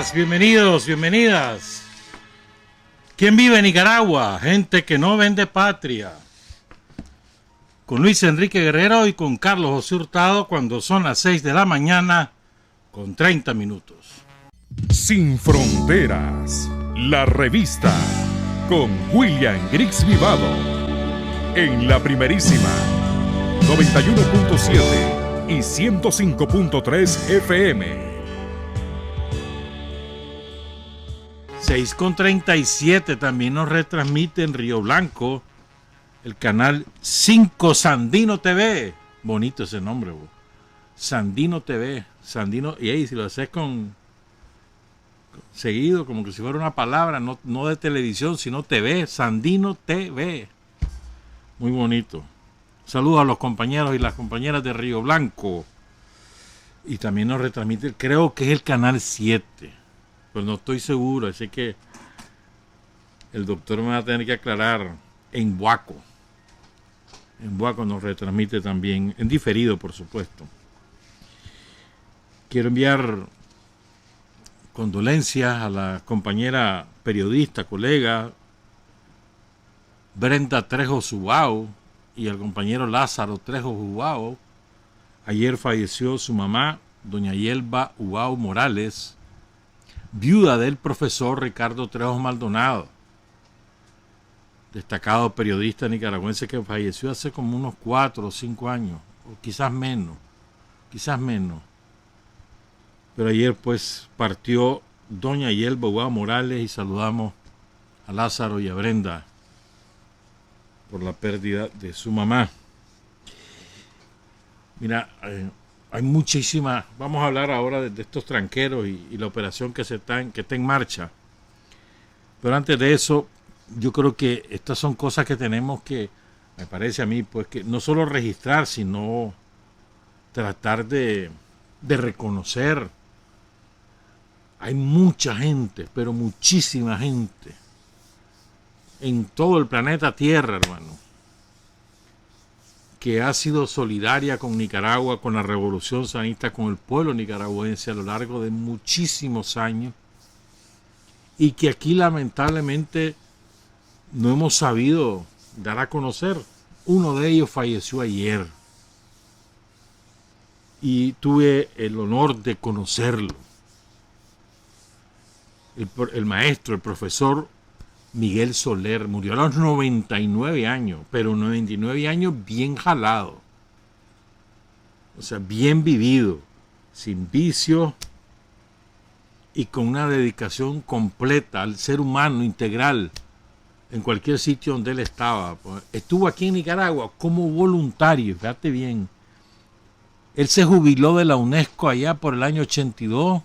días, bienvenidos, bienvenidas. ¿Quién vive en Nicaragua? Gente que no vende patria. Con Luis Enrique Guerrero y con Carlos José Hurtado cuando son las 6 de la mañana con 30 minutos. Sin Fronteras, la revista con William Griggs Vivado en la primerísima 91.7 y 105.3 FM. 6:37 también nos retransmite en Río Blanco el canal 5 Sandino TV. Bonito ese nombre, bro. Sandino TV. Sandino, y ahí si lo haces con seguido, como que si fuera una palabra, no de televisión, sino TV. Sandino TV. Muy bonito. Saludos a los compañeros y las compañeras de Río Blanco. Y también nos retransmite, creo que es el canal 7. Pues no estoy seguro, así que el doctor me va a tener que aclarar. En Buaco. En Buaco nos retransmite también, en diferido, por supuesto. Quiero enviar condolencias a la compañera periodista, colega Brenda Trejo Subao y al compañero Lázaro Trejo Ubao. Ayer falleció su mamá, doña Yelba Ubao Morales, viuda del profesor Ricardo Trejo Maldonado, destacado periodista nicaragüense que falleció hace como unos 4 o 5 años, o quizás menos. Pero ayer pues partió doña Yelba Ubao Morales y saludamos a Lázaro y a Brenda por la pérdida de su mamá. Mira, hay muchísimas. Vamos a hablar ahora de estos tranqueros y la operación que está en marcha. Pero antes de eso, yo creo que estas son cosas que tenemos que, me parece a mí, pues que no solo registrar, sino tratar de reconocer. Hay mucha gente, pero muchísima gente en todo el planeta Tierra, hermano, que ha sido solidaria con Nicaragua, con la revolución sandinista, con el pueblo nicaragüense a lo largo de muchísimos años, y que aquí lamentablemente no hemos sabido dar a conocer. Uno de ellos falleció ayer y tuve el honor de conocerlo. El maestro, el profesor Miguel Soler, murió a los 99 años, pero 99 años bien jalado. O sea, bien vivido, sin vicio y con una dedicación completa al ser humano integral en cualquier sitio donde él estaba. Estuvo aquí en Nicaragua como voluntario, fíjate bien. Él se jubiló de la UNESCO allá por el año 82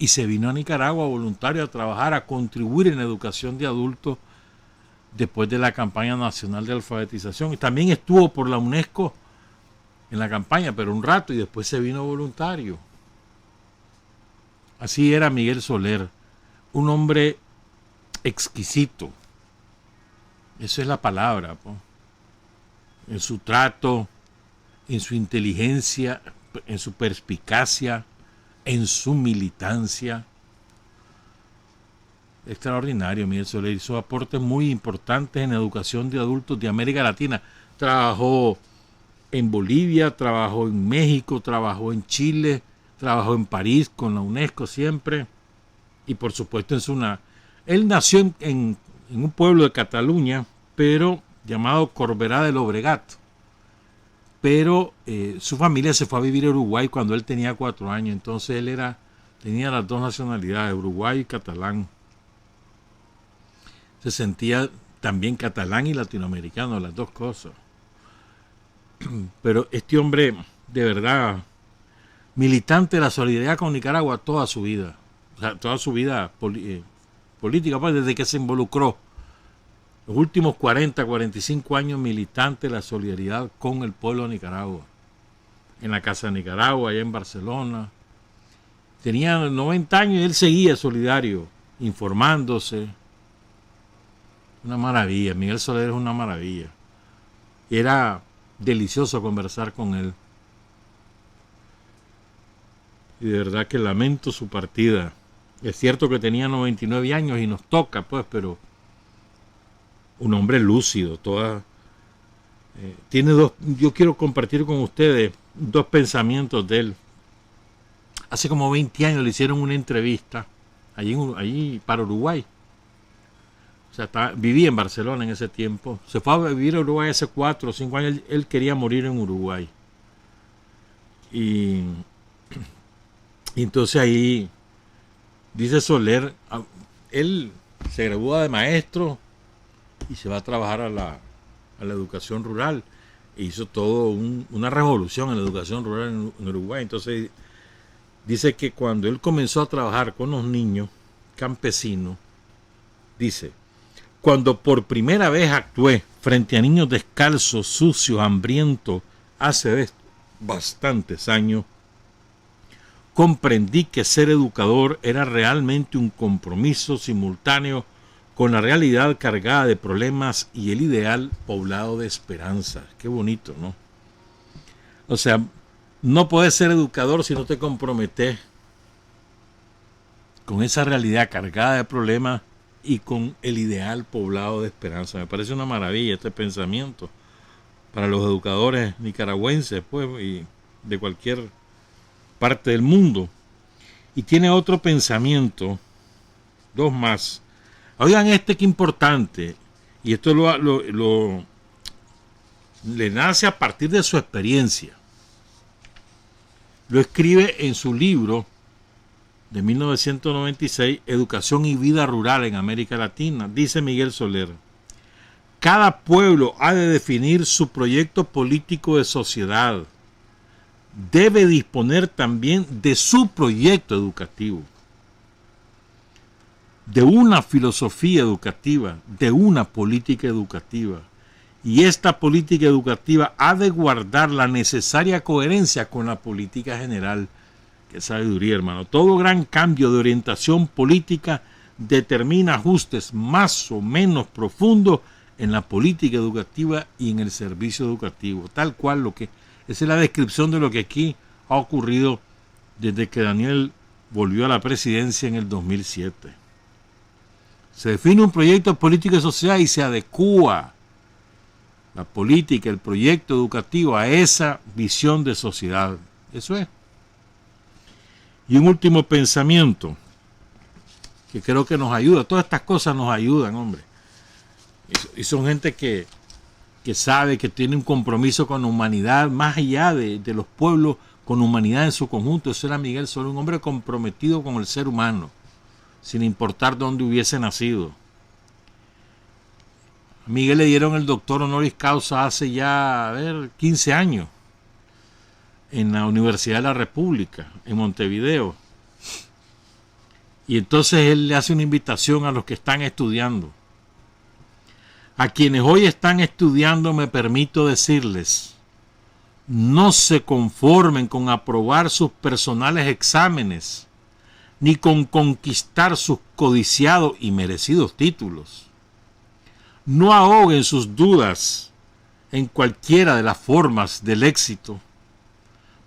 y se vino a Nicaragua voluntario a trabajar, a contribuir en la educación de adultos después de la campaña nacional de alfabetización. Y también estuvo por la UNESCO en la campaña, pero un rato, y después se vino voluntario. Así era Miguel Soler, un hombre exquisito. Esa es la palabra, po. En su trato, en su inteligencia, en su perspicacia, en su militancia. Extraordinario. Miguel Soler hizo aportes muy importantes en educación de adultos de América Latina. Trabajó en Bolivia, trabajó en México, trabajó en Chile, trabajó en París con la UNESCO siempre, y por supuesto él nació en un pueblo de Cataluña, pero llamado Corberá del Llobregat, pero su familia se fue a vivir a Uruguay cuando él tenía 4 años. Entonces él tenía las dos nacionalidades, uruguayo y catalán. Se sentía también catalán y latinoamericano, las dos cosas. Pero este hombre, de verdad, militante de la solidaridad con Nicaragua toda su vida. O sea, toda su vida política, pues desde que se involucró. Los últimos 40, 45 años militante de la solidaridad con el pueblo de Nicaragua. En la Casa de Nicaragua, allá en Barcelona. Tenía 90 años y él seguía solidario, informándose. Una maravilla. Miguel Soler es una maravilla. Era delicioso conversar con él. Y de verdad que lamento su partida. Es cierto que tenía 99 años y nos toca, pues, pero un hombre lúcido, tiene dos. Yo quiero compartir con ustedes dos pensamientos de él. Hace como 20 años le hicieron una entrevista allí para Uruguay. O sea, vivía en Barcelona en ese tiempo. Se fue a vivir a Uruguay hace 4 o 5 años. Él quería morir en Uruguay. Y entonces ahí dice Soler, él se gradúa de maestro y se va a trabajar a la educación rural. E hizo todo una revolución en la educación rural en Uruguay. Entonces dice que cuando él comenzó a trabajar con los niños campesinos, dice, cuando por primera vez actué frente a niños descalzos, sucios, hambrientos, hace bastantes años, comprendí que ser educador era realmente un compromiso simultáneo con la realidad cargada de problemas y el ideal poblado de esperanza. Qué bonito, ¿no? O sea, no puedes ser educador si no te comprometes con esa realidad cargada de problemas y con el ideal poblado de esperanza. Me parece una maravilla este pensamiento para los educadores nicaragüenses, pues, y de cualquier parte del mundo. Y tiene otro pensamiento, dos más. Oigan este que importante, y esto le nace a partir de su experiencia. Lo escribe en su libro de 1996, Educación y Vida Rural en América Latina. Dice Miguel Soler, cada pueblo ha de definir su proyecto político de sociedad. Debe disponer también de su proyecto educativo, de una filosofía educativa, de una política educativa. Y esta política educativa ha de guardar la necesaria coherencia con la política general. Qué sabiduría, hermano. Todo gran cambio de orientación política determina ajustes más o menos profundos en la política educativa y en el servicio educativo. Tal cual esa es la descripción de lo que aquí ha ocurrido desde que Daniel volvió a la presidencia en el 2007. Se define un proyecto político y social y se adecúa la política, el proyecto educativo a esa visión de sociedad. Eso es. Y un último pensamiento que creo que nos ayuda. Todas estas cosas nos ayudan, hombre. Y son gente que sabe, que tiene un compromiso con la humanidad, más allá de los pueblos, con humanidad en su conjunto. Eso era Miguel Soler, un hombre comprometido con el ser humano, sin importar dónde hubiese nacido. A Miguel le dieron el doctor honoris causa hace ya 15 años en la Universidad de la República, en Montevideo. Y entonces él le hace una invitación a los que están estudiando. A quienes hoy están estudiando me permito decirles, no se conformen con aprobar sus personales exámenes, ni con conquistar sus codiciados y merecidos títulos. No ahoguen sus dudas en cualquiera de las formas del éxito.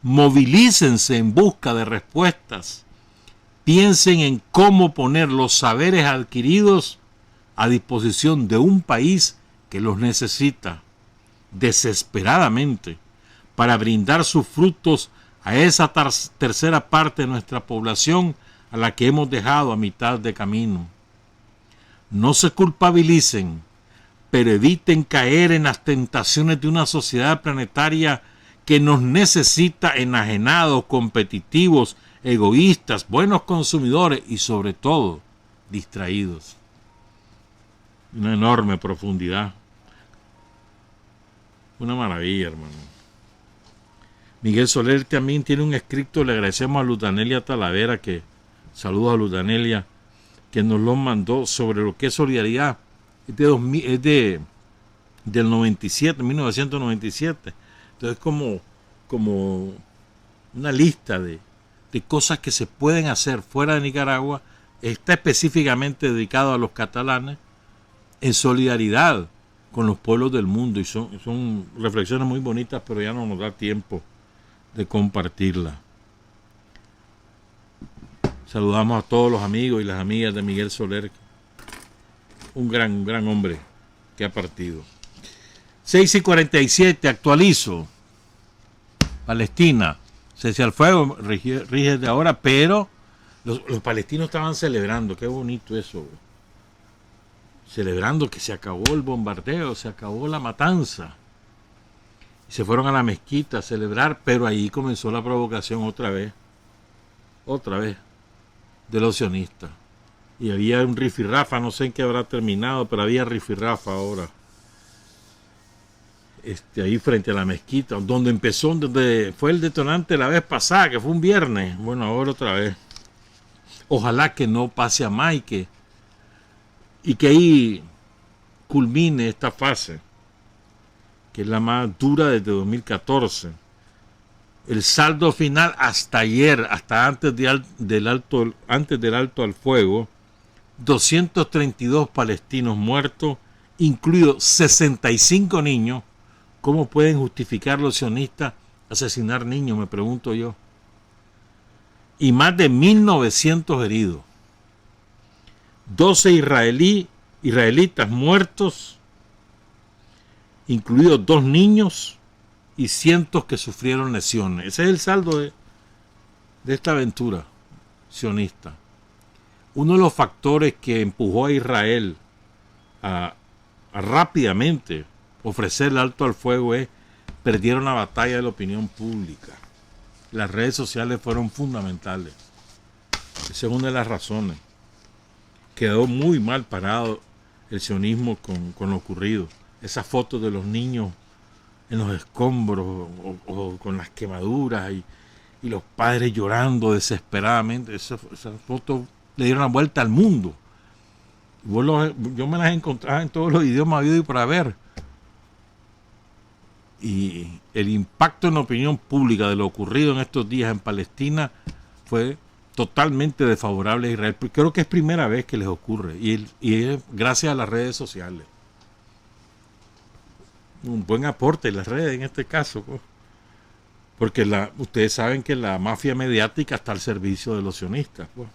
Movilícense en busca de respuestas. Piensen en cómo poner los saberes adquiridos a disposición de un país que los necesita desesperadamente para brindar sus frutos a esa tercera parte de nuestra población a la que hemos dejado a mitad de camino. No se culpabilicen, pero eviten caer en las tentaciones de una sociedad planetaria que nos necesita enajenados, competitivos, egoístas, buenos consumidores y sobre todo distraídos. Una enorme profundidad. Una maravilla, hermano. Miguel Soler también tiene un escrito, le agradecemos a Lutanelia Talavera, saludos a Lutanelia, que nos lo mandó sobre lo que es solidaridad. Es del 97, 1997. Entonces como una lista de cosas que se pueden hacer fuera de Nicaragua. Está específicamente dedicado a los catalanes en solidaridad con los pueblos del mundo, y son reflexiones muy bonitas, pero ya no nos da tiempo de compartirla. Saludamos a todos los amigos y las amigas de Miguel Soler, un gran hombre que ha partido. 6:47, actualizo. Palestina, cese al fuego, rige de ahora, pero los palestinos estaban celebrando, qué bonito eso, celebrando que se acabó el bombardeo, se acabó la matanza. Y se fueron a la mezquita a celebrar, pero ahí comenzó la provocación otra vez, de los sionistas. Y había un rifirrafa, no sé en qué habrá terminado, pero había rifirrafa ahora. Ahí frente a la mezquita, donde fue el detonante la vez pasada, que fue un viernes. Bueno, ahora otra vez. Ojalá que no pase a más y que ahí culmine esta fase, que es la más dura desde 2014. El saldo final hasta ayer, hasta antes del alto al fuego, 232 palestinos muertos, incluidos 65 niños. ¿Cómo pueden justificar los sionistas asesinar niños? Me pregunto yo. Y más de 1.900 heridos. 12 israelitas muertos, incluidos 2 niños y cientos que sufrieron lesiones. Ese es el saldo de esta aventura sionista. Uno de los factores que empujó a Israel a rápidamente ofrecer el alto al fuego es: perdieron la batalla de la opinión pública. Las redes sociales fueron fundamentales. Esa es una de las razones. Quedó muy mal parado el sionismo con lo ocurrido. Esas fotos de los niños en los escombros o con las quemaduras y los padres llorando desesperadamente, esas fotos le dieron la vuelta al mundo. Yo me las encontraba en todos los idiomas habidos y por haber. Y el impacto en la opinión pública de lo ocurrido en estos días en Palestina fue totalmente desfavorable a Israel. Creo que es primera vez que les ocurre y es gracias a las redes sociales. Un buen aporte en las redes en este caso, pues. Porque ustedes saben que la mafia mediática está al servicio de los sionistas, pues.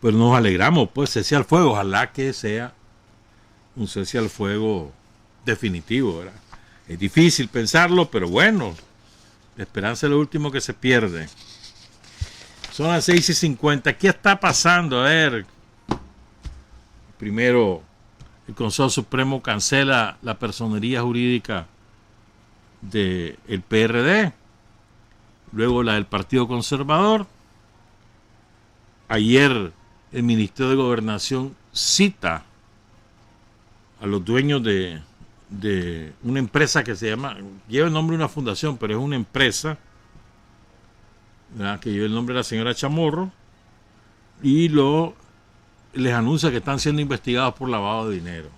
Pero nos alegramos, pues, cese al fuego. Ojalá que sea un cese al fuego definitivo, ¿verdad? Es difícil pensarlo, pero bueno, la esperanza es lo último que se pierde. Son las 6:50. ¿Qué está pasando? A ver, primero, el Consejo Supremo cancela la personería jurídica del PRD, luego la del Partido Conservador. Ayer el Ministerio de Gobernación cita a los dueños de una empresa que se llama, lleva el nombre de una fundación, pero es una empresa, ¿verdad?, que lleva el nombre de la señora Chamorro, y les anuncia que están siendo investigados por lavado de dinero.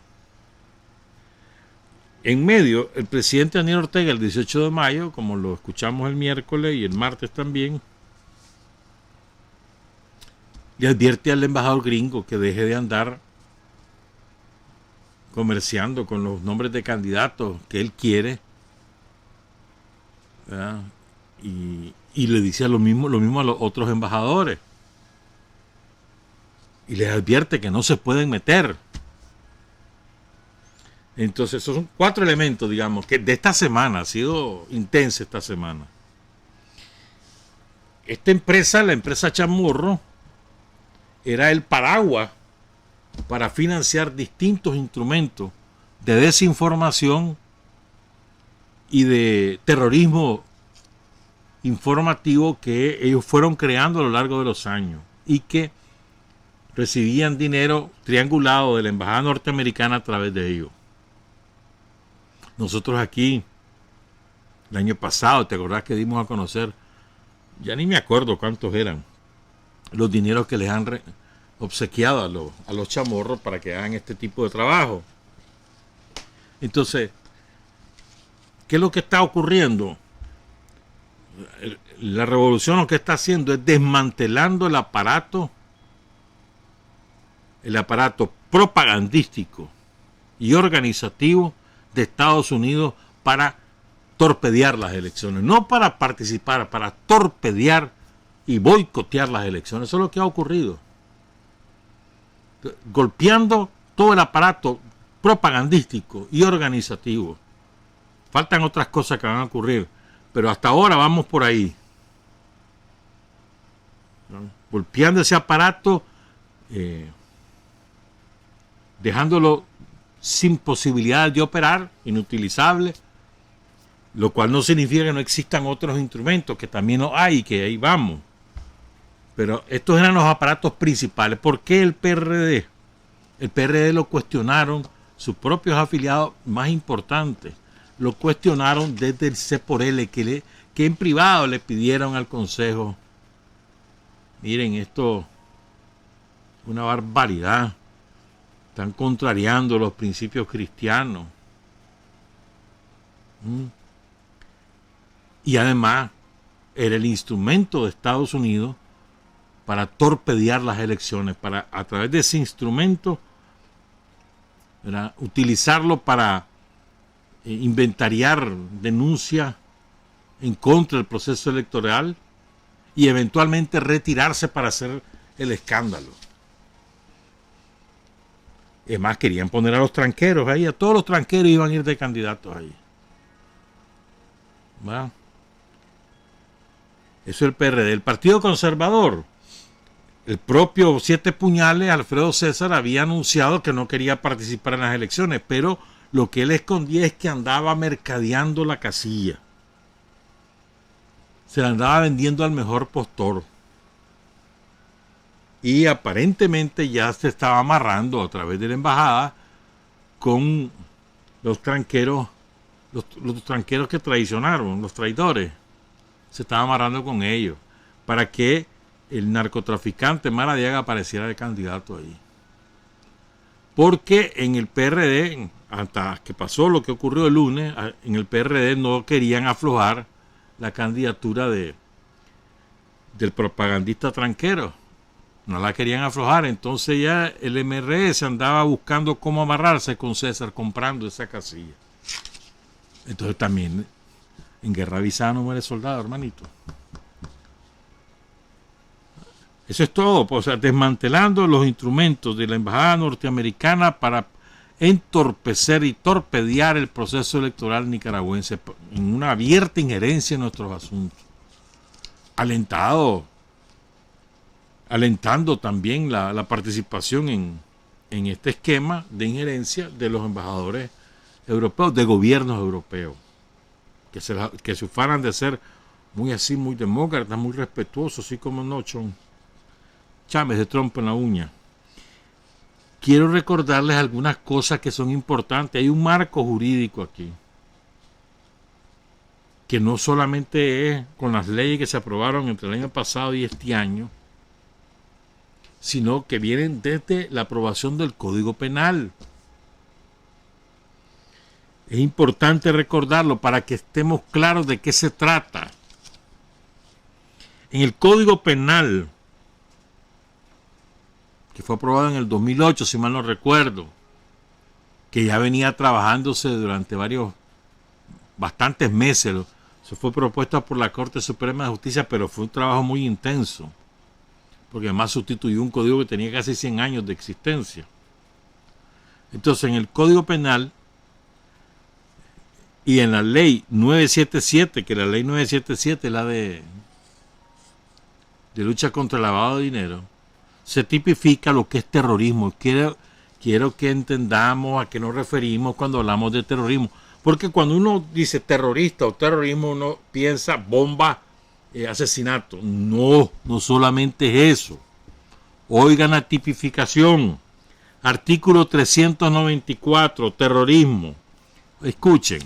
En medio, el presidente Daniel Ortega, el 18 de mayo, como lo escuchamos el miércoles y el martes también, le advierte al embajador gringo que deje de andar comerciando con los nombres de candidatos que él quiere, ¿verdad? Y le dice lo mismo a los otros embajadores. Y les advierte que no se pueden meter. Entonces, esos son 4 elementos, digamos, que de esta semana, ha sido intensa esta semana. Esta empresa, la empresa Chamorro, era el paraguas para financiar distintos instrumentos de desinformación y de terrorismo informativo que ellos fueron creando a lo largo de los años y que recibían dinero triangulado de la embajada norteamericana a través de ellos. Nosotros aquí, el año pasado, ¿te acordás que dimos a conocer? Ya ni me acuerdo cuántos eran los dineros que les han obsequiado a los chamorros para que hagan este tipo de trabajo. Entonces, ¿qué es lo que está ocurriendo? La revolución lo que está haciendo es desmantelando el aparato propagandístico y organizativo de Estados Unidos para torpedear las elecciones, no para participar, para torpedear y boicotear las elecciones. Eso es lo que ha ocurrido. Golpeando todo el aparato propagandístico y organizativo. Faltan otras cosas que van a ocurrir, pero hasta ahora vamos por ahí. ¿No? Golpeando ese aparato, dejándolo sin posibilidad de operar, inutilizable, lo cual no significa que no existan otros instrumentos, que también los hay, que ahí vamos. Pero estos eran los aparatos principales. ¿Por qué el PRD? El PRD lo cuestionaron sus propios afiliados más importantes. Lo cuestionaron desde el C por L, que en privado le pidieron al Consejo: miren, esto es una barbaridad. Están contrariando los principios cristianos. Y además era el instrumento de Estados Unidos para torpedear las elecciones, para a través de ese instrumento, ¿verdad?, utilizarlo para inventariar denuncias en contra del proceso electoral y eventualmente retirarse para hacer el escándalo. Es más, querían poner a los tranqueros ahí, a todos los tranqueros iban a ir de candidatos ahí. ¿Va? Eso es el PRD. El Partido Conservador, el propio Siete Puñales, Alfredo César, había anunciado que no quería participar en las elecciones, pero lo que él escondía es que andaba mercadeando la casilla. Se la andaba vendiendo al mejor postor. Y aparentemente ya se estaba amarrando a través de la embajada con los tranqueros, los tranqueros que traicionaron, los traidores. Se estaba amarrando con ellos para que el narcotraficante Maradiaga apareciera de candidato ahí. Porque en el PRD, hasta que pasó lo que ocurrió el lunes, en el PRD no querían aflojar la candidatura del propagandista tranquero. No la querían aflojar. Entonces ya el MRS andaba buscando cómo amarrarse con César, comprando esa casilla. Entonces también en guerra avisada no muere soldado, hermanito. Eso es todo, pues, o sea, desmantelando los instrumentos de la embajada norteamericana para entorpecer y torpedear el proceso electoral nicaragüense en una abierta injerencia en nuestros asuntos. Alentando también la participación en este esquema de injerencia de los embajadores europeos, de gobiernos europeos, que se ufanan de ser muy así, muy demócratas, muy respetuosos, así como Nochon Chávez de trompo en la uña. Quiero recordarles algunas cosas que son importantes. Hay un marco jurídico aquí, que no solamente es con las leyes que se aprobaron entre el año pasado y este año, sino que vienen desde la aprobación del Código Penal. Es importante recordarlo para que estemos claros de qué se trata. En el Código Penal, que fue aprobado en el 2008, si mal no recuerdo, que ya venía trabajándose durante bastantes meses, se fue propuesta por la Corte Suprema de Justicia, pero fue un trabajo muy intenso, porque además sustituyó un código que tenía casi 100 años de existencia. Entonces, en el Código Penal y en la Ley 977, que la Ley 977 es la de lucha contra el lavado de dinero, se tipifica lo que es terrorismo. Quiero que entendamos a qué nos referimos cuando hablamos de terrorismo, porque cuando uno dice terrorista o terrorismo, uno piensa bomba, asesinato. No solamente es eso. Oigan la tipificación. Artículo 394, terrorismo. Escuchen.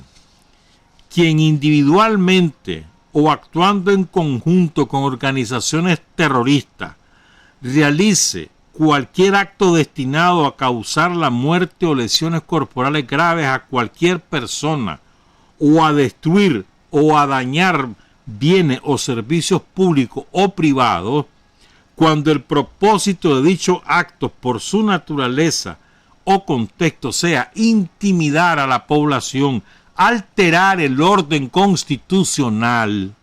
Quien individualmente o actuando en conjunto con organizaciones terroristas realice cualquier acto destinado a causar la muerte o lesiones corporales graves a cualquier persona, o a destruir o a dañar bienes o servicios públicos o privados, cuando el propósito de dicho acto por su naturaleza o contexto sea intimidar a la población, alterar el orden constitucional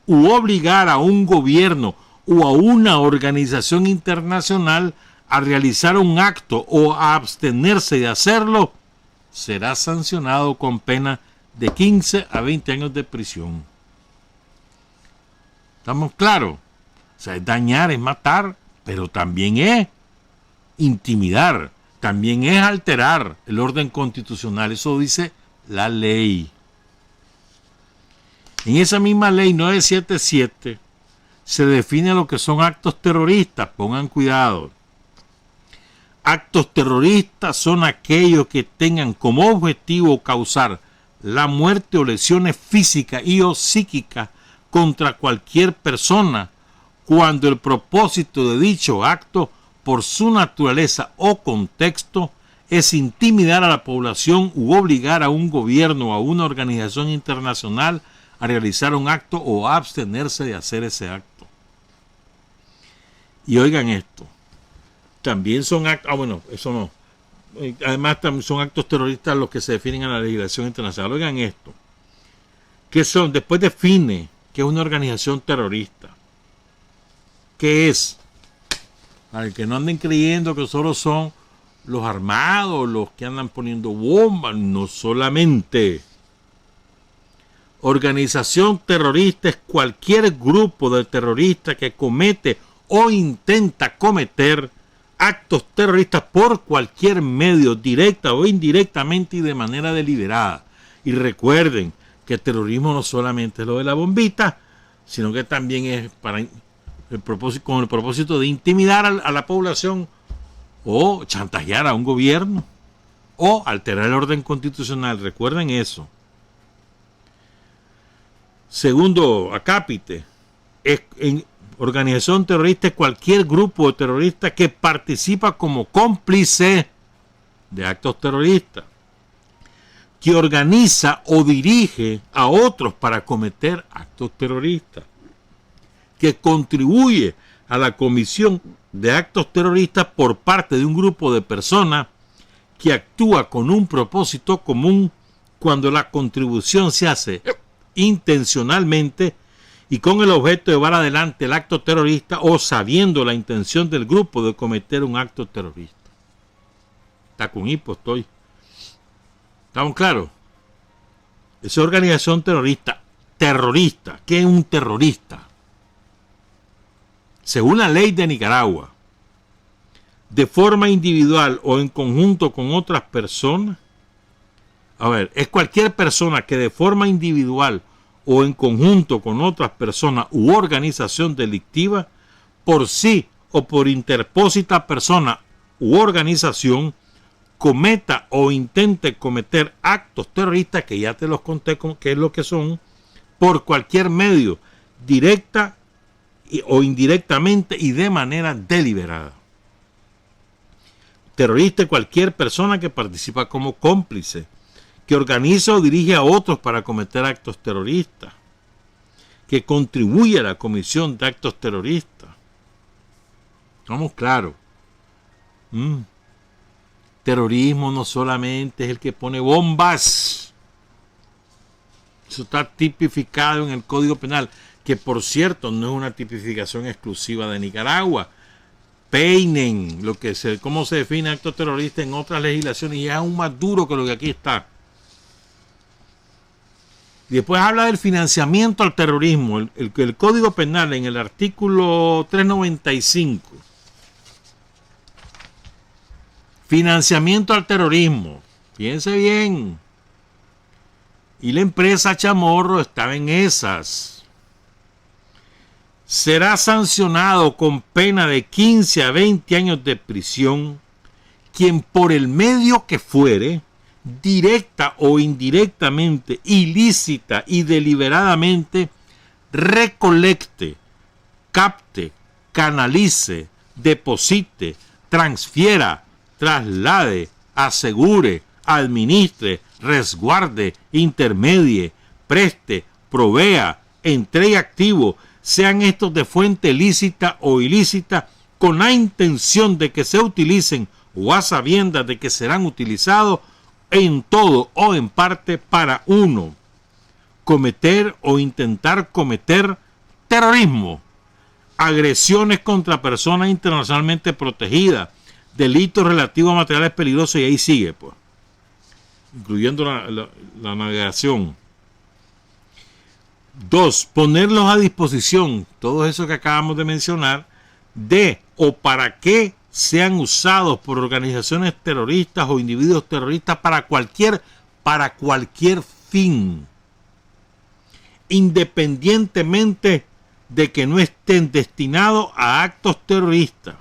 u obligar a un gobierno o a una organización internacional a realizar un acto o a abstenerse de hacerlo, será sancionado con pena de 15 a 20 años de prisión. ¿Estamos claros? O sea, es dañar, es matar, pero también es intimidar, también es alterar el orden constitucional. Eso dice la ley. En esa misma ley 977 se define lo que son actos terroristas. Pongan cuidado. Actos terroristas son aquellos que tengan como objetivo causar la muerte o lesiones físicas y o psíquicas contra cualquier persona, cuando el propósito de dicho acto, por su naturaleza o contexto, es intimidar a la población u obligar a un gobierno o a una organización internacional a realizar un acto o a abstenerse de hacer ese acto. Y oigan esto, también son actos, bueno, eso no, además también son actos terroristas los que se definen en la legislación internacional. Oigan esto, que son, después define que es una organización terrorista. ¿Qué es? Para el que no anden creyendo que solo son los armados, los que andan poniendo bombas, no solamente. Organización terrorista es cualquier grupo de terroristas que comete o intenta cometer actos terroristas por cualquier medio, directa o indirectamente y de manera deliberada. Y recuerden que el terrorismo no solamente es lo de la bombita, sino que también es para con el propósito de intimidar a la población o chantajear a un gobierno o alterar el orden constitucional. Recuerden eso. Segundo acápite, en organización terrorista es cualquier grupo terrorista que participa como cómplice de actos terroristas, que organiza o dirige a otros para cometer actos terroristas, que contribuye a la comisión de actos terroristas por parte de un grupo de personas que actúa con un propósito común cuando la contribución se hace intencionalmente y con el objeto de llevar adelante el acto terrorista o sabiendo la intención del grupo de cometer un acto terrorista. Está con hipo, estoy. ¿Estamos claros? Esa organización terrorista. Terrorista. ¿Qué es un terrorista? Según la ley de Nicaragua, de forma individual o en conjunto con otras personas, es cualquier persona que de forma individual o en conjunto con otras personas u organización delictiva, por sí o por interpósita persona u organización, cometa o intente cometer actos terroristas, que ya te los conté qué es lo que son, por cualquier medio, directa o indirectamente y de manera deliberada. Terrorista es cualquier persona que participa como cómplice, que organiza o dirige a otros para cometer actos terroristas, que contribuye a la comisión de actos terroristas. Estamos claros. Terrorismo no solamente es el que pone bombas. Eso está tipificado en el Código Penal, que por cierto no es una tipificación exclusiva de Nicaragua. Peinen cómo se define acto terrorista en otras legislaciones y es aún más duro que lo que aquí está. Y después habla del financiamiento al terrorismo. El Código Penal en el artículo 395. Financiamiento al terrorismo. Fíjense bien. Y la empresa Chamorro estaba en esas. Será sancionado con pena de 15 a 20 años de prisión quien por el medio que fuere, directa o indirectamente, ilícita y deliberadamente, recolecte, capte, canalice, deposite, transfiera, traslade, asegure, administre, resguarde, intermedie, preste, provea, entregue activo, sean estos de fuente lícita o ilícita, con la intención de que se utilicen o a sabiendas de que serán utilizados en todo o en parte para 1. Cometer o intentar cometer terrorismo, agresiones contra personas internacionalmente protegidas, delitos relativos a materiales peligrosos, y ahí sigue, pues, incluyendo la navegación. 2, ponerlos a disposición, todo eso que acabamos de mencionar, de o para que sean usados por organizaciones terroristas o individuos terroristas para cualquier fin, independientemente de que no estén destinados a actos terroristas.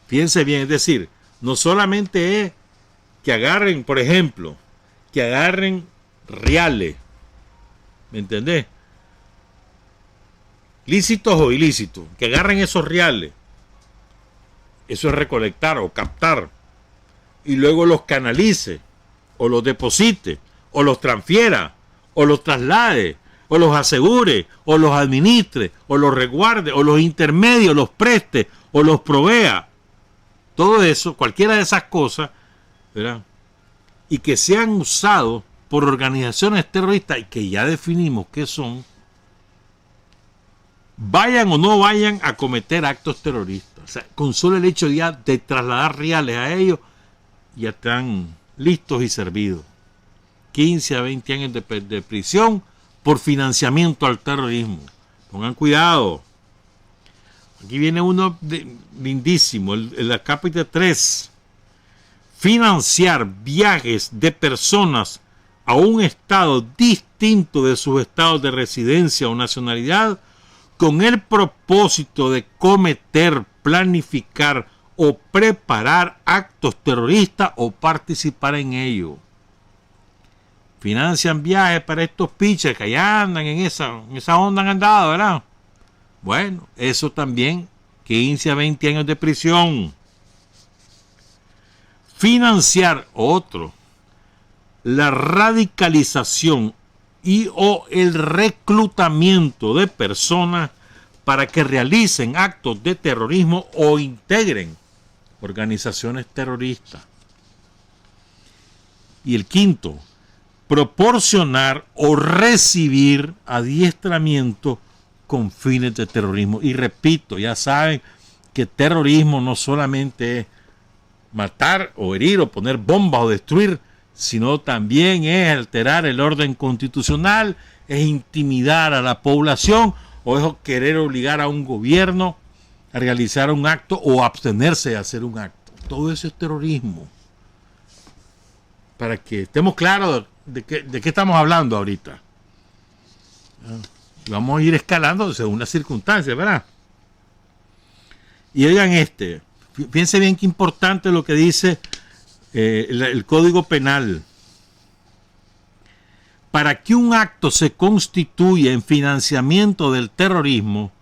Fíjense bien, es decir, no solamente es que agarren, por ejemplo, que agarren reales, ¿me entendés? Lícitos o ilícitos, que agarren esos reales, eso es recolectar o captar, y luego los canalice, o los deposite, o los transfiera, o los traslade, o los asegure, o los administre, o los resguarde, o los intermedie, los preste, o los provea. Todo eso, cualquiera de esas cosas, ¿verdad? Y que sean usados por organizaciones terroristas, y que ya definimos qué son, vayan o no vayan a cometer actos terroristas. O sea, con solo el hecho ya de trasladar reales a ellos, ya están listos y servidos. 15 a 20 años de prisión por financiamiento al terrorismo. Pongan cuidado. Aquí viene uno lindísimo, el capítulo 3. Financiar viajes de personas a un estado distinto de sus estados de residencia o nacionalidad con el propósito de cometer, planificar o preparar actos terroristas o participar en ello. Financian viajes para estos piches que allá andan en esa onda han andado, ¿verdad? Bueno, eso también, 15 a 20 años de prisión. Financiar la radicalización y o el reclutamiento de personas para que realicen actos de terrorismo o integren organizaciones terroristas. Y el 5, proporcionar o recibir adiestramiento con fines de terrorismo. Y repito, ya saben que terrorismo no solamente es matar o herir o poner bombas o destruir, sino también es alterar el orden constitucional, es intimidar a la población o es querer obligar a un gobierno a realizar un acto o abstenerse de hacer un acto. Todo eso es terrorismo. Para que estemos claros de qué estamos hablando ahorita. Vamos a ir escalando según las circunstancias, ¿verdad? Y oigan fíjense bien qué importante lo que dice el Código Penal. Para que un acto se constituya en financiamiento del terrorismo,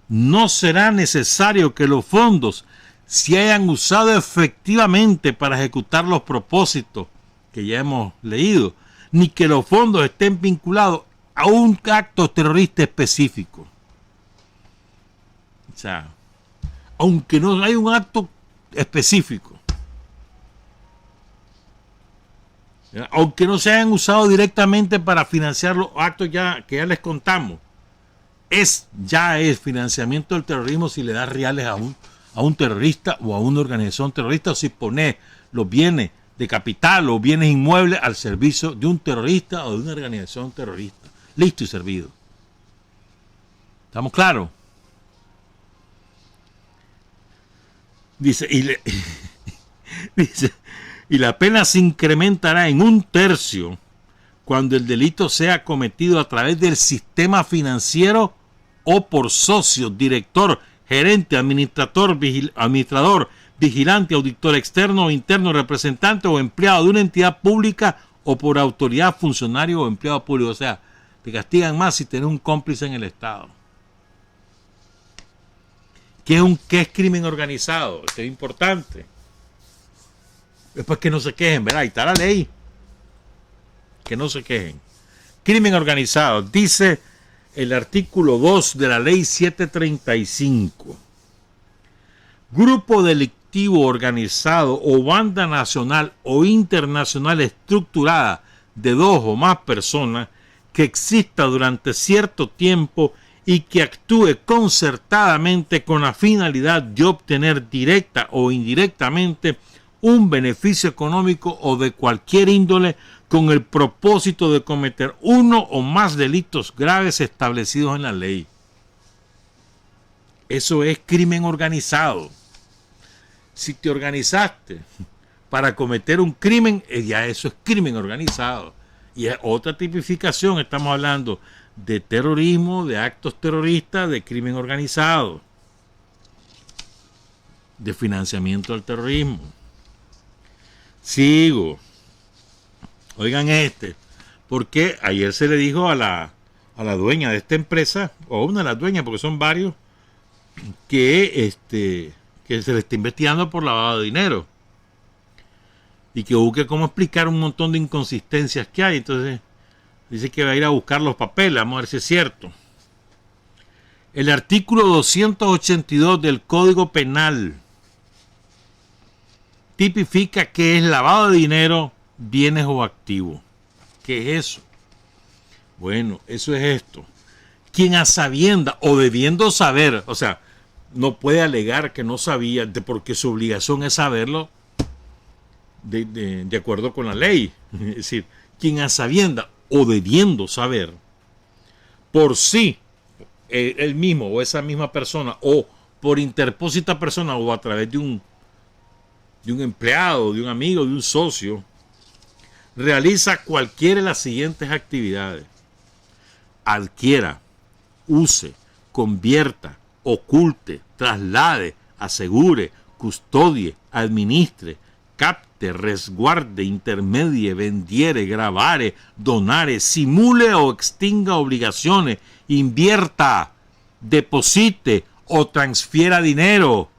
no será necesario que los fondos se hayan usado efectivamente para ejecutar los propósitos que ya hemos leído, ni que los fondos estén vinculados a un acto terrorista específico. O sea, aunque no hay un acto específico, aunque no se hayan usado directamente para financiar los actos que ya les contamos, ya es financiamiento del terrorismo si le da reales a un terrorista o a una organización terrorista, o si pone los bienes de capital o bienes inmuebles al servicio de un terrorista o de una organización terrorista. Listo y servido. ¿Estamos claros? Dice, y la pena se incrementará en 1/3 cuando el delito sea cometido a través del sistema financiero o por socio, director, gerente, administrador, vigilante, auditor externo o interno, representante o empleado de una entidad pública o por autoridad, funcionario o empleado público. O sea, te castigan más si tienes un cómplice en el Estado. ¿Qué es crimen organizado? Esto es importante. Después que no se quejen, ¿verdad? Ahí está la ley. Que no se quejen. Crimen organizado. Dice el artículo 2 de la ley 735. Grupo delictivo organizado o banda nacional o internacional estructurada de 2 o más personas que exista durante cierto tiempo y que actúe concertadamente con la finalidad de obtener directa o indirectamente un beneficio económico o de cualquier índole con el propósito de cometer uno o más delitos graves establecidos en la ley. Eso es crimen organizado. Si te organizaste para cometer un crimen, ya eso es crimen organizado. Y es otra tipificación, estamos hablando de terrorismo, de actos terroristas, de crimen organizado, de financiamiento del terrorismo. Sigo. Oigan porque ayer se le dijo a la dueña de esta empresa, o una de las dueñas, porque son varios, que se le está investigando por lavado de dinero. Y que busque cómo explicar un montón de inconsistencias que hay. Entonces dice que va a ir a buscar los papeles, vamos a ver si es cierto. El artículo 282 del Código Penal tipifica qué es lavado de dinero, bienes o activos. ¿Qué es eso? Bueno, eso es esto. Quien a sabienda o debiendo saber, o sea, no puede alegar que no sabía, porque su obligación es saberlo de acuerdo con la ley. Es decir, quien a sabienda o debiendo saber por sí, él mismo o esa misma persona, o por interpósita persona, o a través de un empleado, de un amigo, de un socio, realiza cualquiera de las siguientes actividades: adquiera, use, convierta, oculte, traslade, asegure, custodie, administre, capte, resguarde, intermedie, vendiere, gravare, donare, simule o extinga obligaciones, invierta, deposite o transfiera dinero,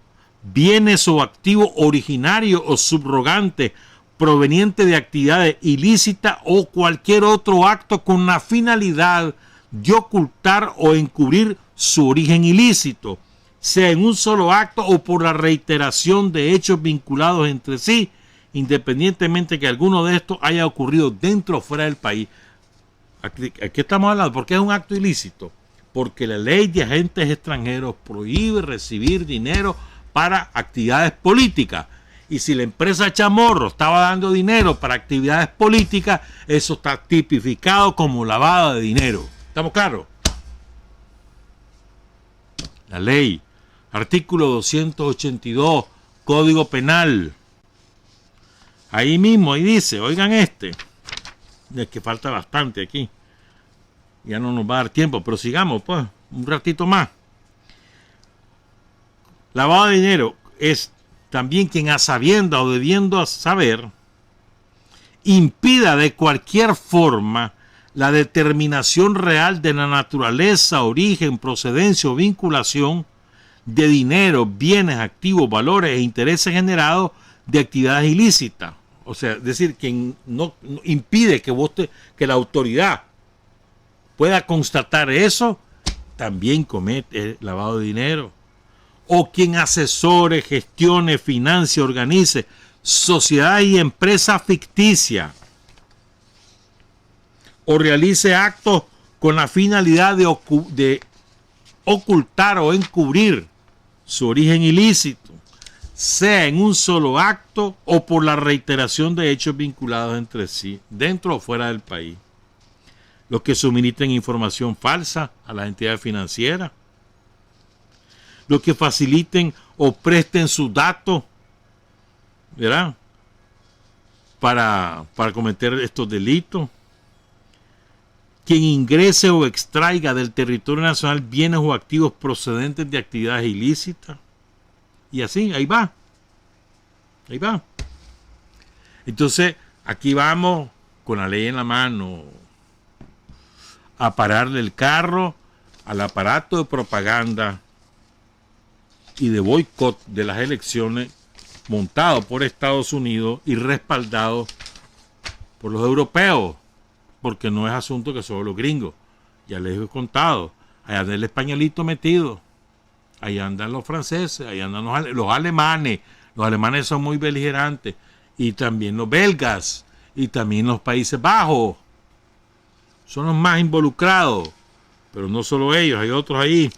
bienes o activos originarios o subrogante proveniente de actividades ilícitas o cualquier otro acto con la finalidad de ocultar o encubrir su origen ilícito, sea en un solo acto o por la reiteración de hechos vinculados entre sí, independientemente que alguno de estos haya ocurrido dentro o fuera del país. Aquí estamos hablando, ¿por qué es un acto ilícito? Porque la ley de agentes extranjeros prohíbe recibir dinero para actividades políticas. Y si la empresa Chamorro estaba dando dinero para actividades políticas, eso está tipificado como lavado de dinero. ¿Estamos claros? La ley, artículo 282, Código Penal. Ahí mismo, ahí dice, oigan es que falta bastante aquí. Ya no nos va a dar tiempo, pero sigamos pues, un ratito más. Lavado de dinero es también quien a sabienda o debiendo saber impida de cualquier forma la determinación real de la naturaleza, origen, procedencia o vinculación de dinero, bienes, activos, valores e intereses generados de actividades ilícitas. O sea, es decir, quien no impide que la autoridad pueda constatar eso, también comete lavado de dinero. O quien asesore, gestione, financie, organice sociedades y empresas ficticias, o realice actos con la finalidad de ocultar o encubrir su origen ilícito, sea en un solo acto o por la reiteración de hechos vinculados entre sí, dentro o fuera del país. Los que suministren información falsa a las entidades financieras, los que faciliten o presten sus datos, ¿verdad?, para cometer estos delitos, quien ingrese o extraiga del territorio nacional bienes o activos procedentes de actividades ilícitas, y así, ahí va. Entonces, aquí vamos con la ley en la mano a pararle el carro al aparato de propaganda y de boicot de las elecciones montado por Estados Unidos y respaldado por los europeos, porque no es asunto que solo los gringos. Ya les he contado, allá anda el españolito metido, ahí andan los franceses, ahí andan los alemanes. Los alemanes son muy beligerantes, y también los belgas, y también los Países Bajos son los más involucrados. Pero no solo ellos, hay otros ahí.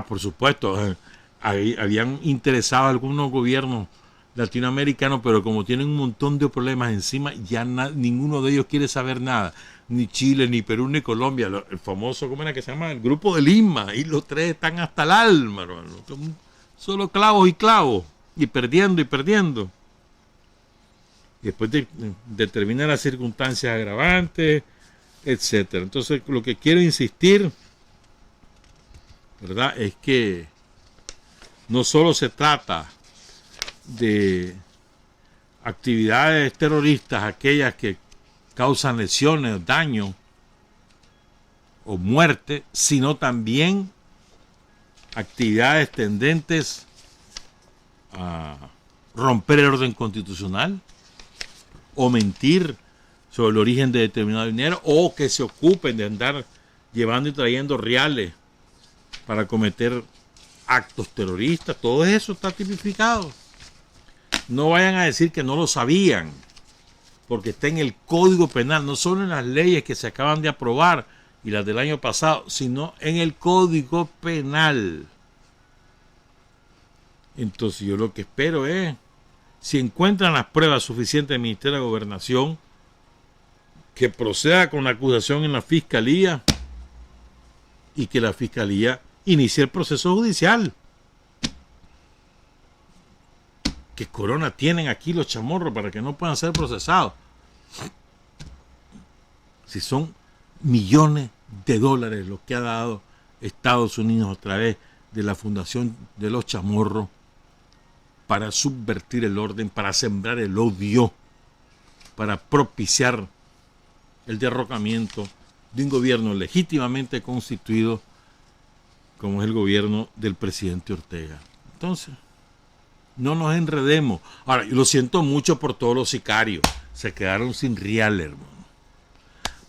Por supuesto, habían interesado algunos gobiernos latinoamericanos, pero como tienen un montón de problemas encima, ya ninguno de ellos quiere saber nada. Ni Chile, ni Perú, ni Colombia. El famoso, ¿cómo era que se llama? El Grupo de Lima. Y los tres están hasta el alma, hermano. Solo clavos y clavos. Y perdiendo y perdiendo. Y después determinar las circunstancias agravantes, etcétera. Entonces, lo que quiero insistir, ¿verdad?, es que no solo se trata de actividades terroristas, aquellas que causan lesiones, daño o muerte, sino también actividades tendentes a romper el orden constitucional o mentir sobre el origen de determinado dinero, o que se ocupen de andar llevando y trayendo reales para cometer actos terroristas. Todo eso está tipificado. No vayan a decir que no lo sabían, porque está en el Código Penal, no solo en las leyes que se acaban de aprobar y las del año pasado, sino en el Código Penal. Entonces yo lo que espero es, si encuentran las pruebas suficientes del Ministerio de Gobernación, que proceda con la acusación en la Fiscalía y que la Fiscalía inicie el proceso judicial. ¿Qué corona tienen aquí los chamorros para que no puedan ser procesados? Si son millones de dólares los que ha dado Estados Unidos a través de la fundación de los chamorros para subvertir el orden, para sembrar el odio, para propiciar el derrocamiento de un gobierno legítimamente constituido como es el gobierno del presidente Ortega. Entonces, no nos enredemos. Ahora, yo lo siento mucho por todos los sicarios. Se quedaron sin real, hermano.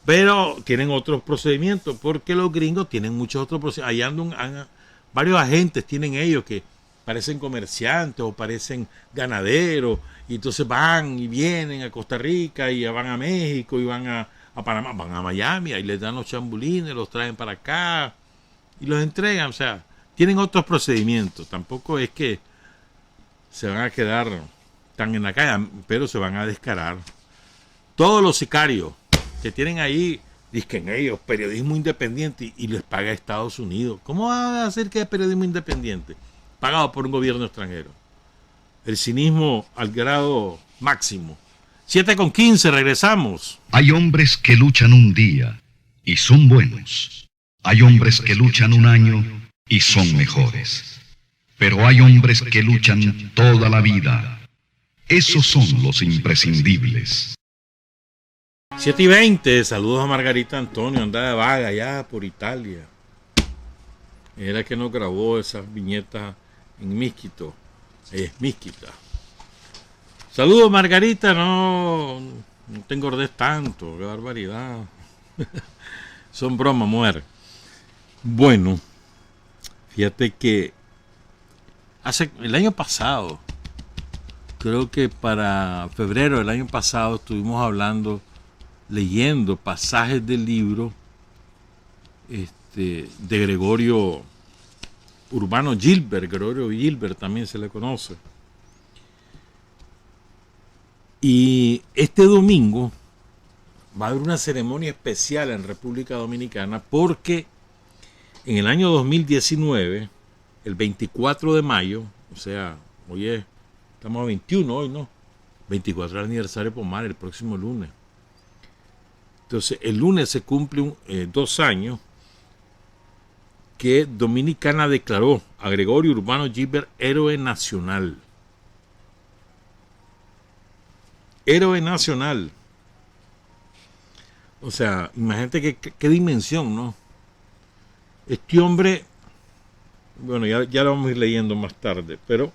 Pero tienen otros procedimientos, porque los gringos tienen muchos otros procedimientos. Allá varios agentes tienen ellos que parecen comerciantes o parecen ganaderos, y entonces van y vienen a Costa Rica y van a México y van a Panamá, van a Miami, ahí les dan los chambulines, los traen para acá y los entregan. O sea, tienen otros procedimientos. Tampoco es que se van a quedar tan en la calle, pero se van a descarar. Todos los sicarios que tienen ahí, dicen ellos, periodismo independiente, y les paga Estados Unidos. ¿Cómo va a hacer que es periodismo independiente? Pagado por un gobierno extranjero. El cinismo al grado máximo. 7:15, regresamos. Hay hombres que luchan un día y son buenos. Hay hombres que luchan un año y son mejores. Pero hay hombres que luchan toda la vida. Esos son los imprescindibles. 7:20, saludos a Margarita Antonio, anda de vaga allá por Italia. Era que nos grabó esas viñetas en Mísquito. Ella es mísquita. Saludos, Margarita, no te engordes tanto, qué barbaridad. Son bromas, mujer. Bueno, fíjate que el año pasado, creo que para febrero del año pasado, estuvimos hablando, leyendo pasajes del libro de Gregorio Urbano Gilbert. Gregorio Gilbert también se le conoce. Y este domingo va a haber una ceremonia especial en República Dominicana, porque en el año 2019, el 24 de mayo, o sea, estamos a 21 hoy, ¿no? 24 el aniversario de Pomar, el próximo lunes. Entonces, el lunes se cumplen 2 años que Dominicana declaró a Gregorio Urbano Gilbert héroe nacional. Héroe nacional. O sea, imagínate qué dimensión, ¿no? Este hombre, bueno, ya lo vamos a ir leyendo más tarde, pero...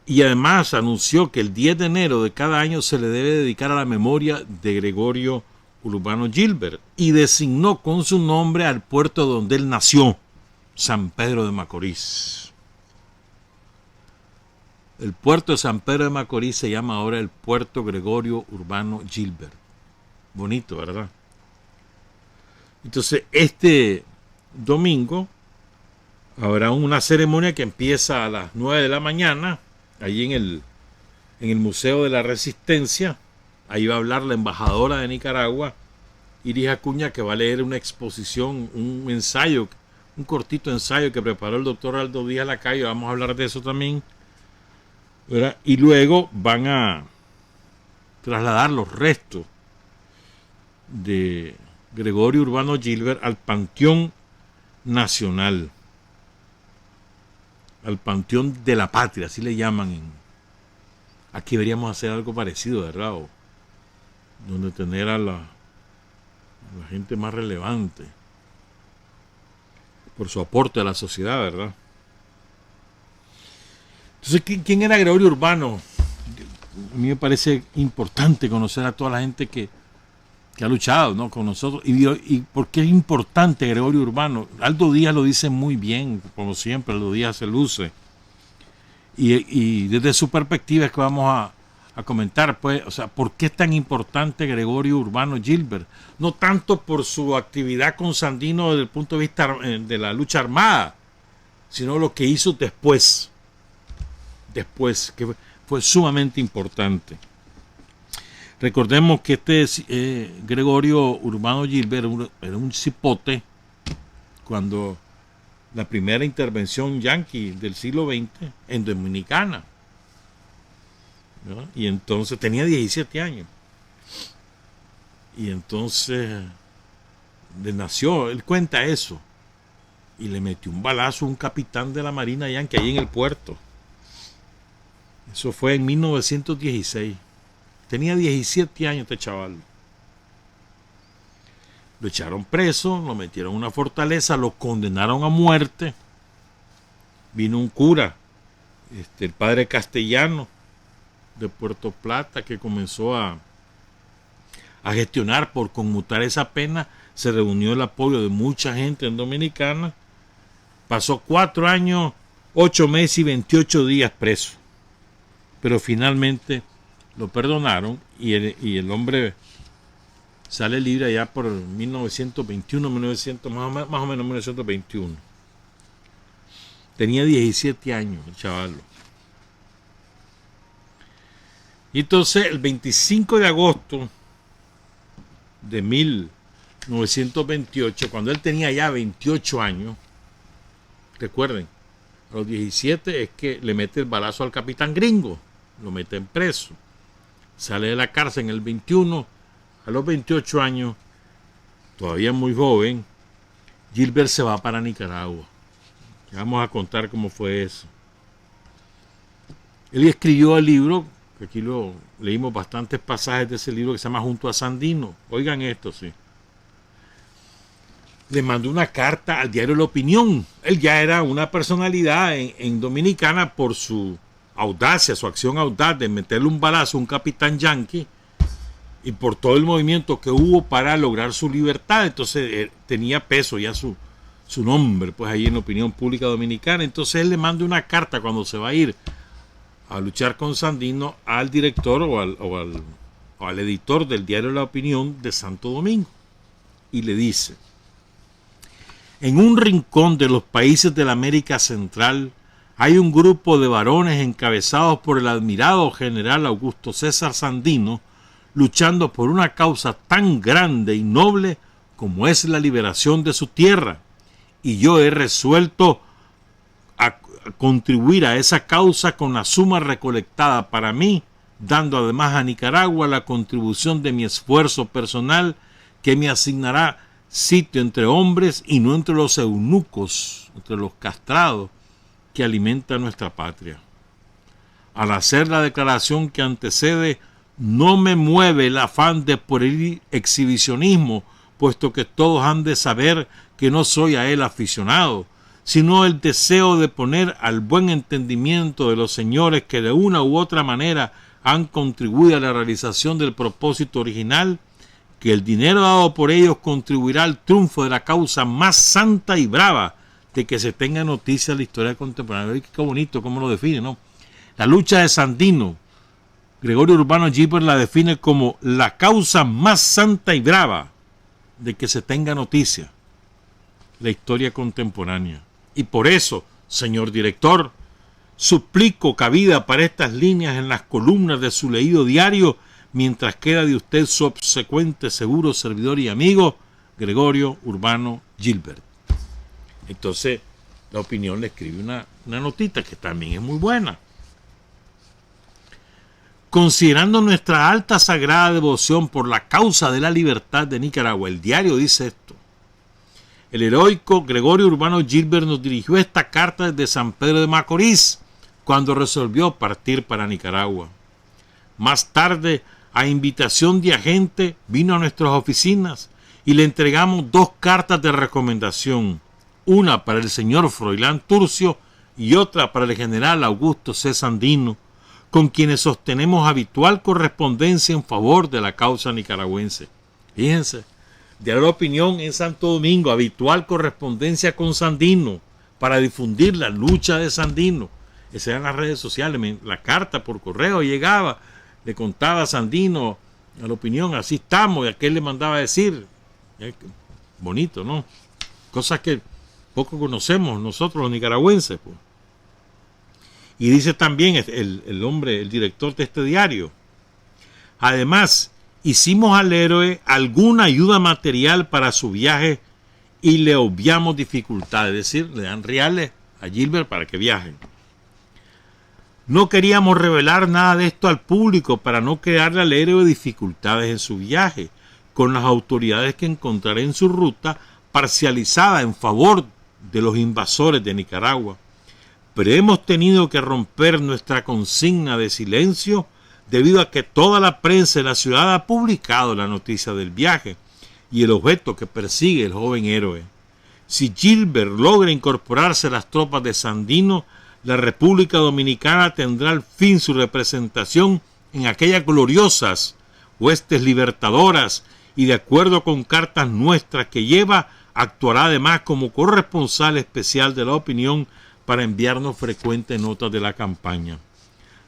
Y además anunció que el 10 de enero de cada año se le debe dedicar a la memoria de Gregorio Urbano Gilbert, y designó con su nombre al puerto donde él nació, San Pedro de Macorís. El puerto de San Pedro de Macorís se llama ahora el Puerto Gregorio Urbano Gilbert. Bonito, ¿verdad? Entonces, este domingo habrá una ceremonia que empieza a las 9 de la mañana, allí en el Museo de la Resistencia. Ahí va a hablar la embajadora de Nicaragua, Iris Acuña, que va a leer una exposición, un ensayo, un cortito ensayo que preparó el doctor Aldo Díaz Lacayo. Vamos a hablar de eso también, ¿verdad? Y luego van a trasladar los restos de Gregorio Urbano Gilbert al Panteón Nacional, al Panteón de la Patria, así le llaman. Aquí deberíamos hacer algo parecido, ¿verdad? Donde tener a la gente más relevante por su aporte a la sociedad, ¿verdad? Entonces, ¿quién era Gregorio Urbano? A mí me parece importante conocer a toda la gente que ha luchado, ¿no?, con nosotros. ¿Y por qué es importante Gregorio Urbano? Aldo Díaz lo dice muy bien, como siempre. Aldo Díaz se luce. Y desde su perspectiva es que vamos a comentar, pues, o sea, ¿por qué es tan importante Gregorio Urbano Gilbert? No tanto por su actividad con Sandino desde el punto de vista de la lucha armada, sino lo que hizo después, que fue sumamente importante. Recordemos que Gregorio Urbano Gilbert era un cipote cuando la primera intervención yanqui del siglo XX en Dominicana, ¿no? Y entonces tenía 17 años. Y entonces le nació, él cuenta eso, y le metió un balazo a un capitán de la Marina yanqui ahí en el puerto. Eso fue en 1916. Tenía 17 años este chaval. Lo echaron preso, lo metieron en una fortaleza, lo condenaron a muerte. Vino un cura, el padre Castellano de Puerto Plata, que comenzó a gestionar por conmutar esa pena. Se reunió el apoyo de mucha gente en Dominicana. Pasó 4 años, 8 meses y 28 días preso. Pero finalmente lo perdonaron y el hombre sale libre allá por 1921, más o menos 1921. Tenía 17 años el chaval. Y entonces el 25 de agosto de 1928, cuando él tenía ya 28 años, recuerden, a los 17 es que le mete el balazo al capitán gringo, lo meten preso. Sale de la cárcel en el 21, a los 28 años, todavía muy joven, Gilbert se va para Nicaragua. Ya vamos a contar cómo fue eso. Él escribió el libro, que aquí leímos bastantes pasajes de ese libro, que se llama Junto a Sandino. Oigan esto, sí. Le mandó una carta al diario La Opinión. Él ya era una personalidad en Dominicana por su audacia, su acción audaz de meterle un balazo a un capitán yanqui y por todo el movimiento que hubo para lograr su libertad. Entonces tenía peso ya su nombre, pues ahí en la opinión pública dominicana. Entonces él le manda una carta cuando se va a ir a luchar con Sandino al director o al editor del diario La Opinión de Santo Domingo, y le dice: en un rincón de los países de la América Central hay un grupo de varones encabezados por el admirado general Augusto César Sandino, luchando por una causa tan grande y noble como es la liberación de su tierra, y yo he resuelto a contribuir a esa causa con la suma recolectada para mí, dando además a Nicaragua la contribución de mi esfuerzo personal, que me asignará sitio entre hombres y no entre los eunucos, entre los castrados que alimenta nuestra patria. Al hacer la declaración que antecede, no me mueve el afán de por el exhibicionismo, puesto que todos han de saber que no soy a él aficionado, sino el deseo de poner al buen entendimiento de los señores que de una u otra manera han contribuido a la realización del propósito original, que el dinero dado por ellos contribuirá al triunfo de la causa más santa y brava de que se tenga noticia de la historia contemporánea. Qué bonito cómo lo define, ¿no? La lucha de Sandino, Gregorio Urbano Gilbert la define como la causa más santa y brava de que se tenga noticia, la historia contemporánea. Y por eso, señor director, suplico cabida para estas líneas en las columnas de su leído diario, mientras queda de usted su obsecuente, seguro servidor y amigo, Gregorio Urbano Gilbert. Entonces, La Opinión le escribe una notita que también es muy buena. Considerando nuestra alta sagrada devoción por la causa de la libertad de Nicaragua, el diario dice esto: el heroico Gregorio Urbano Gilbert nos dirigió esta carta desde San Pedro de Macorís cuando resolvió partir para Nicaragua. Más tarde, a invitación de agente, vino a nuestras oficinas y le entregamos 2 cartas de recomendación, una para el señor Froilán Turcio y otra para el general Augusto C. Sandino, con quienes sostenemos habitual correspondencia en favor de la causa nicaragüense. Fíjense, de la Opinión en Santo Domingo, habitual correspondencia con Sandino para difundir la lucha de Sandino. Esas eran las redes sociales, la carta por correo llegaba, le contaba a Sandino, a La Opinión, así estamos, y aquel le mandaba a decir. Bonito, ¿no? Cosas que poco conocemos nosotros los nicaragüenses, pues. Y dice también el hombre, el director de este diario: además, hicimos al héroe alguna ayuda material para su viaje y le obviamos dificultades, es decir, le dan reales a Gilbert para que viajen. No queríamos revelar nada de esto al público para no crearle al héroe dificultades en su viaje con las autoridades que encontraré en su ruta, parcializada en favor de los invasores de Nicaragua. Pero hemos tenido que romper nuestra consigna de silencio debido a que toda la prensa de la ciudad ha publicado la noticia del viaje y el objeto que persigue el joven héroe. Si Gilbert logra incorporarse a las tropas de Sandino, la República Dominicana tendrá al fin su representación en aquellas gloriosas huestes libertadoras y, de acuerdo con cartas nuestras que lleva, actuará además como corresponsal especial de La Opinión para enviarnos frecuentes notas de la campaña.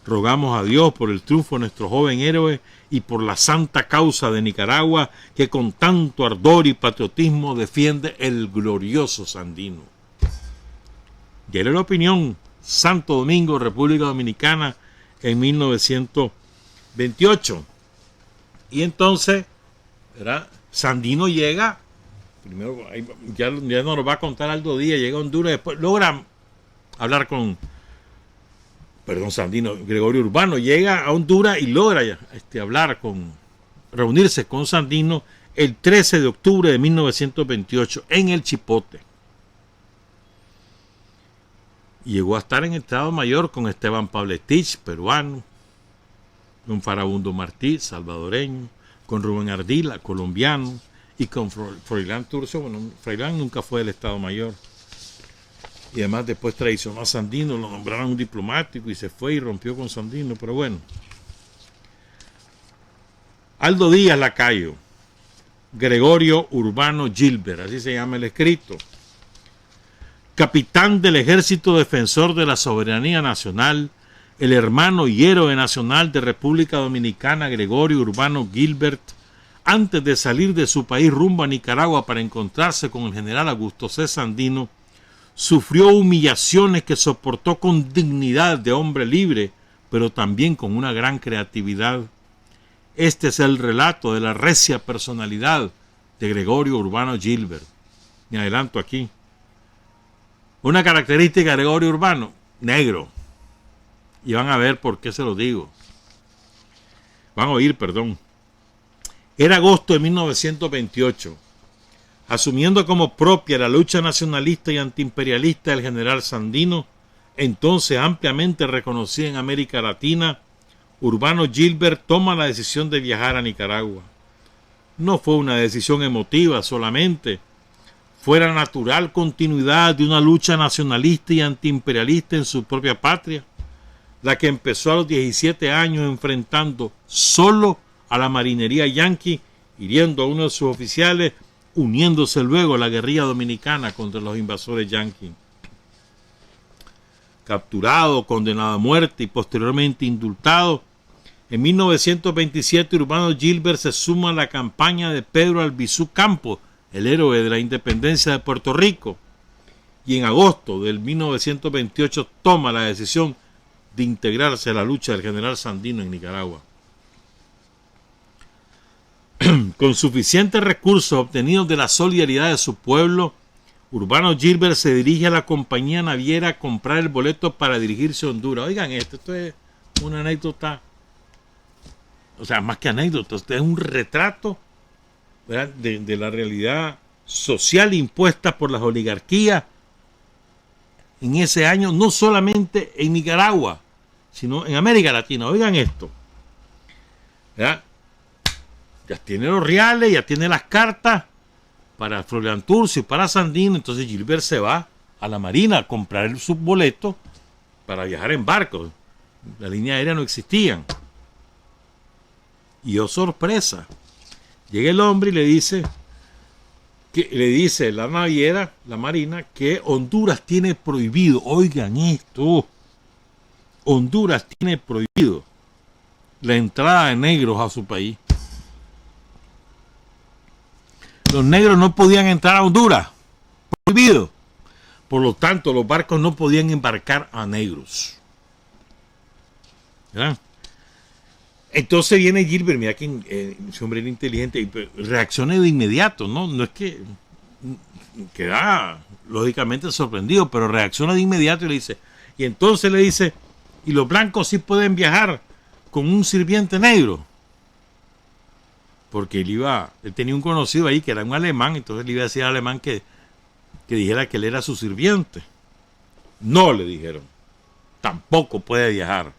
Rogamos a Dios por el triunfo de nuestro joven héroe y por la santa causa de Nicaragua que con tanto ardor y patriotismo defiende el glorioso Sandino. Y era La Opinión, Santo Domingo, República Dominicana, en 1928. Y entonces, ¿verdad? Sandino llega, primero ya nos lo va a contar Aldo Díaz, llega a Honduras, después logra hablar Sandino, Gregorio Urbano llega a Honduras y logra reunirse con Sandino el 13 de octubre de 1928 en el Chipote. Llegó a estar en Estado Mayor con Esteban Pabletich, peruano, con Farabundo Martí, salvadoreño, con Rubén Ardila, colombiano, y con Froilán Turcio. Bueno, Froilán nunca fue del Estado Mayor. Y además después traicionó a Sandino, lo nombraron un diplomático y se fue y rompió con Sandino, pero bueno. Aldo Díaz Lacayo, Gregorio Urbano Gilbert, así se llama el escrito. Capitán del Ejército Defensor de la Soberanía Nacional, el hermano y héroe nacional de República Dominicana, Gregorio Urbano Gilbert, antes de salir de su país rumbo a Nicaragua para encontrarse con el general Augusto C. Sandino, sufrió humillaciones que soportó con dignidad de hombre libre, pero también con una gran creatividad. Este es el relato de la recia personalidad de Gregorio Urbano Gilbert. Me adelanto aquí. Una característica de Gregorio Urbano: negro. Y van a ver por qué se lo digo. Van a oír, perdón. Era agosto de 1928. Asumiendo como propia la lucha nacionalista y antiimperialista del general Sandino, entonces ampliamente reconocida en América Latina, Urbano Gilbert toma la decisión de viajar a Nicaragua. No fue una decisión emotiva solamente, fue la natural continuidad de una lucha nacionalista y antiimperialista en su propia patria, la que empezó a los 17 años enfrentando solo a la marinería yanqui, hiriendo a uno de sus oficiales, uniéndose luego a la guerrilla dominicana contra los invasores yanquis. Capturado, condenado a muerte y posteriormente indultado, En 1927, Urbano Gilbert se suma a la campaña de Pedro Albizu Campos, el héroe de la independencia de Puerto Rico. Y en agosto del 1928 toma la decisión de integrarse a la lucha del general Sandino en Nicaragua. Con suficientes recursos obtenidos de la solidaridad de su pueblo, Urbano Gilbert se dirige a la compañía naviera a comprar el boleto para dirigirse a Honduras. Oigan esto es una anécdota, o sea, más que anécdota, esto es un retrato, ¿verdad?, de la realidad social impuesta por las oligarquías en ese año, no solamente en Nicaragua, sino en América Latina. Oigan esto, ¿verdad? Ya tiene los reales, ya tiene las cartas para Froilán Turcio y para Sandino. Entonces Gilbert se va a la Marina a comprar su boleto para viajar en barco. La línea aérea no existían. Y oh sorpresa, llega el hombre y le dice la naviera, la Marina, que Honduras tiene prohibido, oigan esto, Honduras tiene prohibido la entrada de negros a su país. Los negros no podían entrar a Honduras, prohibido. Por lo tanto, los barcos no podían embarcar a negros. ¿Verdad? Entonces viene Gilbert, mira que ese hombre era inteligente, y reacciona de inmediato, ¿no? No es que queda lógicamente sorprendido, pero reacciona de inmediato y le dice, y entonces le dice, y los blancos sí pueden viajar con un sirviente negro. Porque él tenía un conocido ahí que era un alemán, entonces le iba a decir al alemán que dijera que él era su sirviente. No, le dijeron, tampoco puede viajar.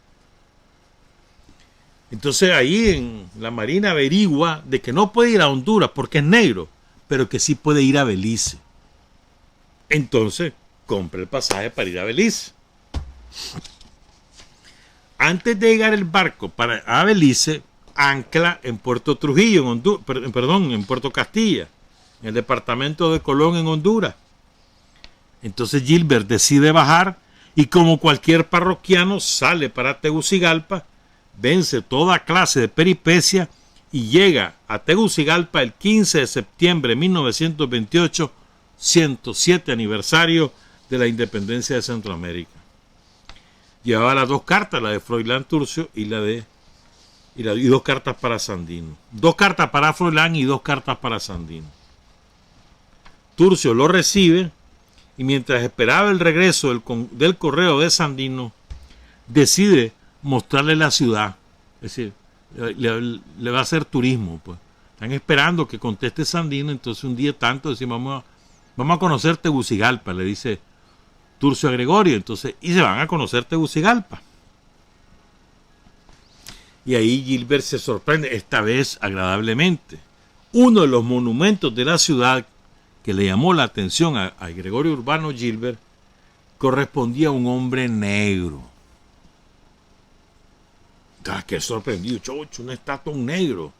Entonces ahí en la Marina averigua de que no puede ir a Honduras porque es negro, pero que sí puede ir a Belice. Entonces compra el pasaje para ir a Belice. Antes de llegar el barco a Belice, ancla en Puerto Trujillo, en Puerto Castilla, en el departamento de Colón, en Honduras. Entonces Gilbert decide bajar y, como cualquier parroquiano, sale para Tegucigalpa, vence toda clase de peripecia y llega a Tegucigalpa el 15 de septiembre de 1928, 107 aniversario de la independencia de Centroamérica. Llevaba las dos cartas, la de Froilán Turcio y dos cartas para Sandino. 2 cartas para Froilán y 2 cartas para Sandino. Turcio lo recibe y, mientras esperaba el regreso del correo de Sandino, decide mostrarle la ciudad. Es decir, le va a hacer turismo. Pues. Están esperando que conteste Sandino, entonces un día tanto decimos, vamos a conocer Tegucigalpa, le dice Turcio a Gregorio. Entonces, y se van a conocer Tegucigalpa. Y ahí Gilbert se sorprende, esta vez agradablemente. Uno de los monumentos de la ciudad que le llamó la atención a Gregorio Urbano Gilbert correspondía a un hombre negro. ¡Qué sorprendido! ¡Chocho! Una estatua de un negro.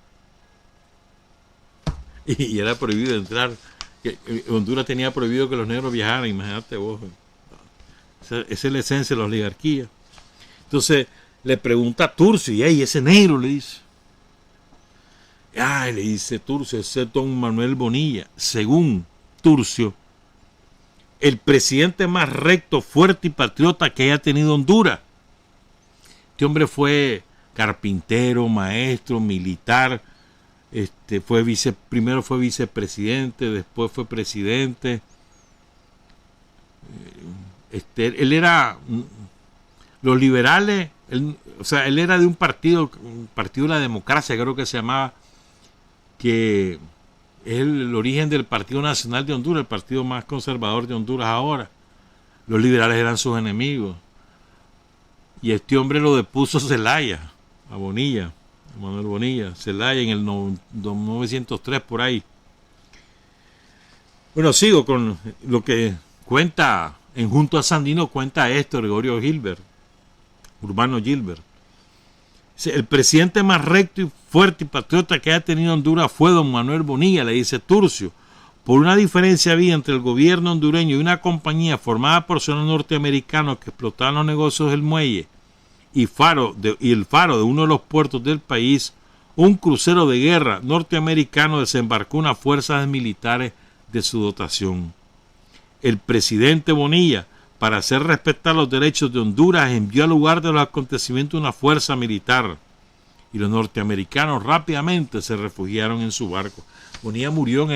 Y era prohibido entrar. Honduras tenía prohibido que los negros viajaran, imagínate vos. Esa es la esencia de la oligarquía. Entonces le pregunta a Turcio, y ese negro, le dice. Le dice Turcio, ese es don Manuel Bonilla. Según Turcio, el presidente más recto, fuerte y patriota que haya tenido Honduras. Este hombre fue carpintero, maestro, militar, primero fue vicepresidente, después fue presidente. Él era, los liberales, él era de un partido de la democracia, creo que se llamaba, que es el origen del Partido Nacional de Honduras, el partido más conservador de Honduras ahora. Los liberales eran sus enemigos. Y este hombre lo depuso Zelaya, a Bonilla, a Manuel Bonilla, Zelaya, en el 1903 por ahí. Bueno, sigo con lo que cuenta, en Junto a Sandino cuenta esto Gregorio Gilbert, Urbano Gilbert. El presidente más recto y fuerte y patriota que haya tenido Honduras fue don Manuel Bonilla, le dice Turcio. Por una diferencia había entre el gobierno hondureño y una compañía formada por ciudadanos norteamericanos que explotaban los negocios del muelle y el faro de uno de los puertos del país, un crucero de guerra norteamericano desembarcó unas fuerzas militares de su dotación. El presidente Bonilla, para hacer respetar los derechos de Honduras, envió al lugar de los acontecimientos una fuerza militar y los norteamericanos rápidamente se refugiaron en su barco. Bonilla murió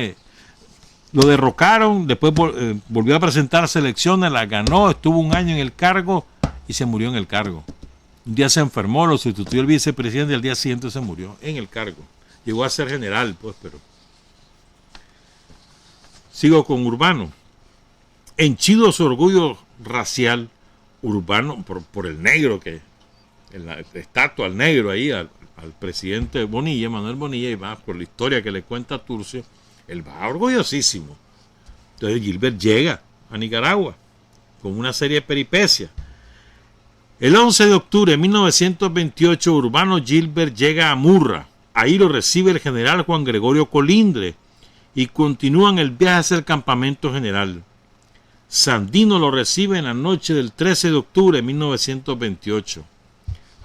lo derrocaron, después volvió a presentarse elecciones, la ganó, estuvo un año en el cargo y se murió en el cargo. Un día se enfermó, lo sustituyó el vicepresidente y al día siguiente se murió en el cargo. Llegó a ser general, pues, pero... Sigo con Urbano. Henchido su orgullo racial, Urbano, por el negro, la estatua al negro ahí, al presidente Bonilla, Manuel Bonilla, y va por la historia que le cuenta Turcio, él va orgullosísimo. Entonces Gilbert llega a Nicaragua con una serie de peripecias. El 11 de octubre de 1928, Urbano Gilbert llega a Murra. Ahí lo recibe el general Juan Gregorio Colindre y continúan el viaje hacia el campamento general. Sandino lo recibe en la noche del 13 de octubre de 1928.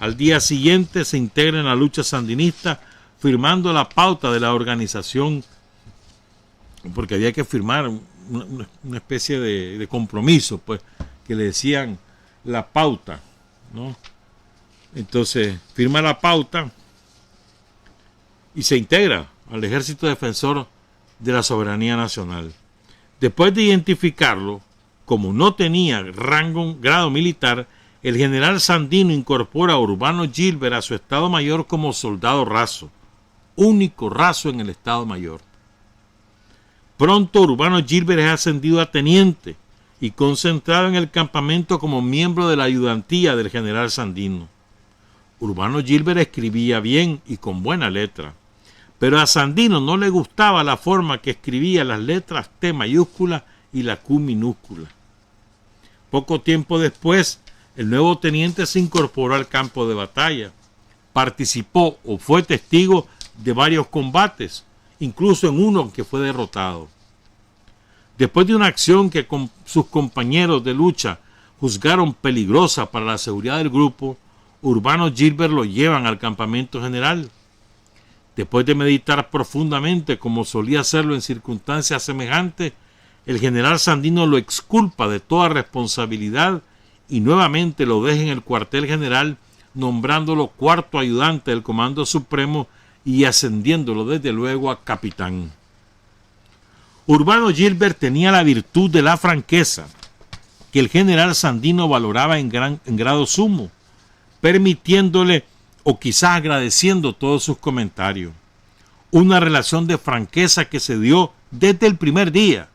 Al día siguiente se integra en la lucha sandinista, firmando la pauta de la organización, porque había que firmar una especie de compromiso, pues, que le decían la pauta, ¿no? Entonces firma la pauta y se integra al Ejército Defensor de la Soberanía Nacional. Después de identificarlo, como no tenía grado militar, el general Sandino incorpora a Urbano Gilbert a su Estado Mayor como soldado raso, único raso en el Estado Mayor. Pronto Urbano Gilbert es ascendido a teniente y concentrado en el campamento como miembro de la ayudantía del general Sandino. Urbano Gilbert escribía bien y con buena letra, pero a Sandino no le gustaba la forma que escribía las letras T mayúscula y la Q minúscula. Poco tiempo después, el nuevo teniente se incorporó al campo de batalla, participó o fue testigo de varios combates, incluso en uno que fue derrotado. Después de una acción que con sus compañeros de lucha juzgaron peligrosa para la seguridad del grupo, Urbano Gilbert lo llevan al campamento general. Después de meditar profundamente, como solía hacerlo en circunstancias semejantes, el general Sandino lo exculpa de toda responsabilidad y nuevamente lo deja en el cuartel general, nombrándolo cuarto ayudante del Comando Supremo y ascendiéndolo desde luego a capitán. Urbano Gilbert tenía la virtud de la franqueza, que el general Sandino valoraba en grado sumo, permitiéndole o quizás agradeciendo todos sus comentarios. Una relación de franqueza que se dio desde el primer día,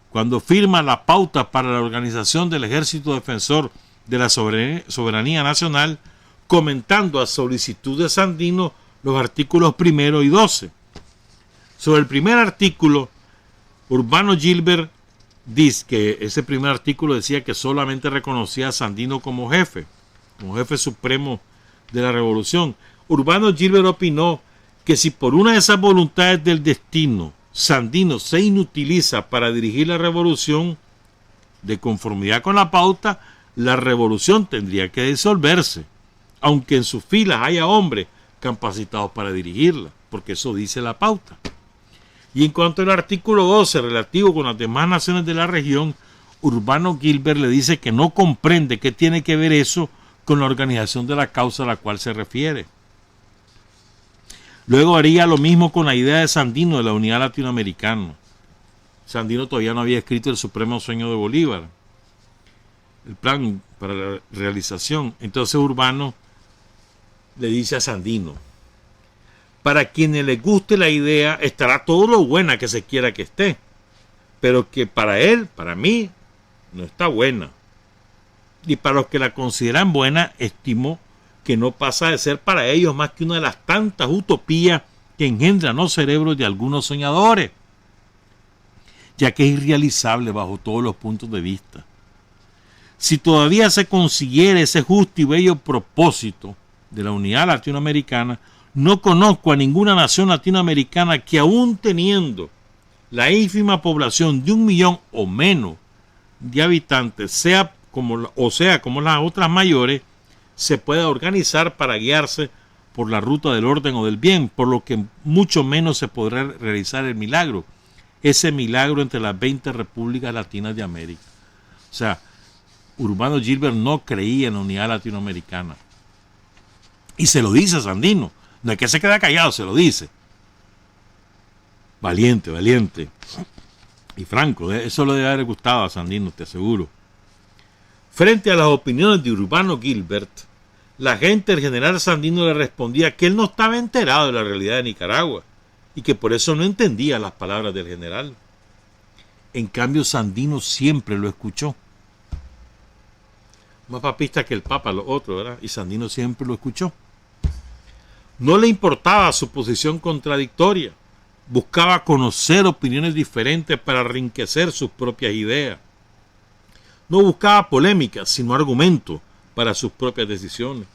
cuando firma la pauta para la organización del Ejército Defensor de la Soberanía Nacional, comentando a solicitud de Sandino los artículos 1 y 12. Sobre el primer artículo, Urbano Gilbert dice que ese primer artículo decía que solamente reconocía a Sandino como jefe supremo de la revolución. Urbano Gilbert opinó que si por una de esas voluntades del destino Sandino se inutiliza para dirigir la revolución, de conformidad con la pauta, la revolución tendría que disolverse, aunque en sus filas haya hombres capacitados para dirigirla, porque eso dice la pauta. Y en cuanto al artículo 12, relativo con las demás naciones de la región, Urbano Gilbert le dice que no comprende qué tiene que ver eso con la organización de la causa a la cual se refiere. Luego haría lo mismo con la idea de Sandino de la unidad latinoamericana. Sandino todavía no había escrito el supremo sueño de Bolívar, el plan para la realización. Entonces Urbano le dice a Sandino: para quienes les guste la idea, estará todo lo buena que se quiera que esté, pero que para él, para mí, no está buena. Y para los que la consideran buena, estimo que no pasa de ser para ellos más que una de las tantas utopías que engendran los cerebros de algunos soñadores, ya que es irrealizable bajo todos los puntos de vista. Si todavía se consiguiera ese justo y bello propósito de la unidad latinoamericana, no conozco a ninguna nación latinoamericana que, aún teniendo la ínfima población de 1 millón o menos de habitantes, sea como las otras mayores, se pueda organizar para guiarse por la ruta del orden o del bien, por lo que mucho menos se podrá realizar el milagro, ese milagro entre las 20 repúblicas latinas de América. O sea, Urbano Gilbert no creía en la unidad latinoamericana. Y se lo dice a Sandino, no es que se queda callado, se lo dice. Valiente, valiente. Y franco, eso le debe haber gustado a Sandino, te aseguro. Frente a las opiniones de Urbano Gilbert, la gente del general Sandino le respondía que él no estaba enterado de la realidad de Nicaragua y que por eso no entendía las palabras del general. En cambio, Sandino siempre lo escuchó. Más papista que el Papa, lo otro, ¿verdad? Y Sandino siempre lo escuchó. No le importaba su posición contradictoria. Buscaba conocer opiniones diferentes para enriquecer sus propias ideas. No buscaba polémicas, sino argumentos para sus propias decisiones.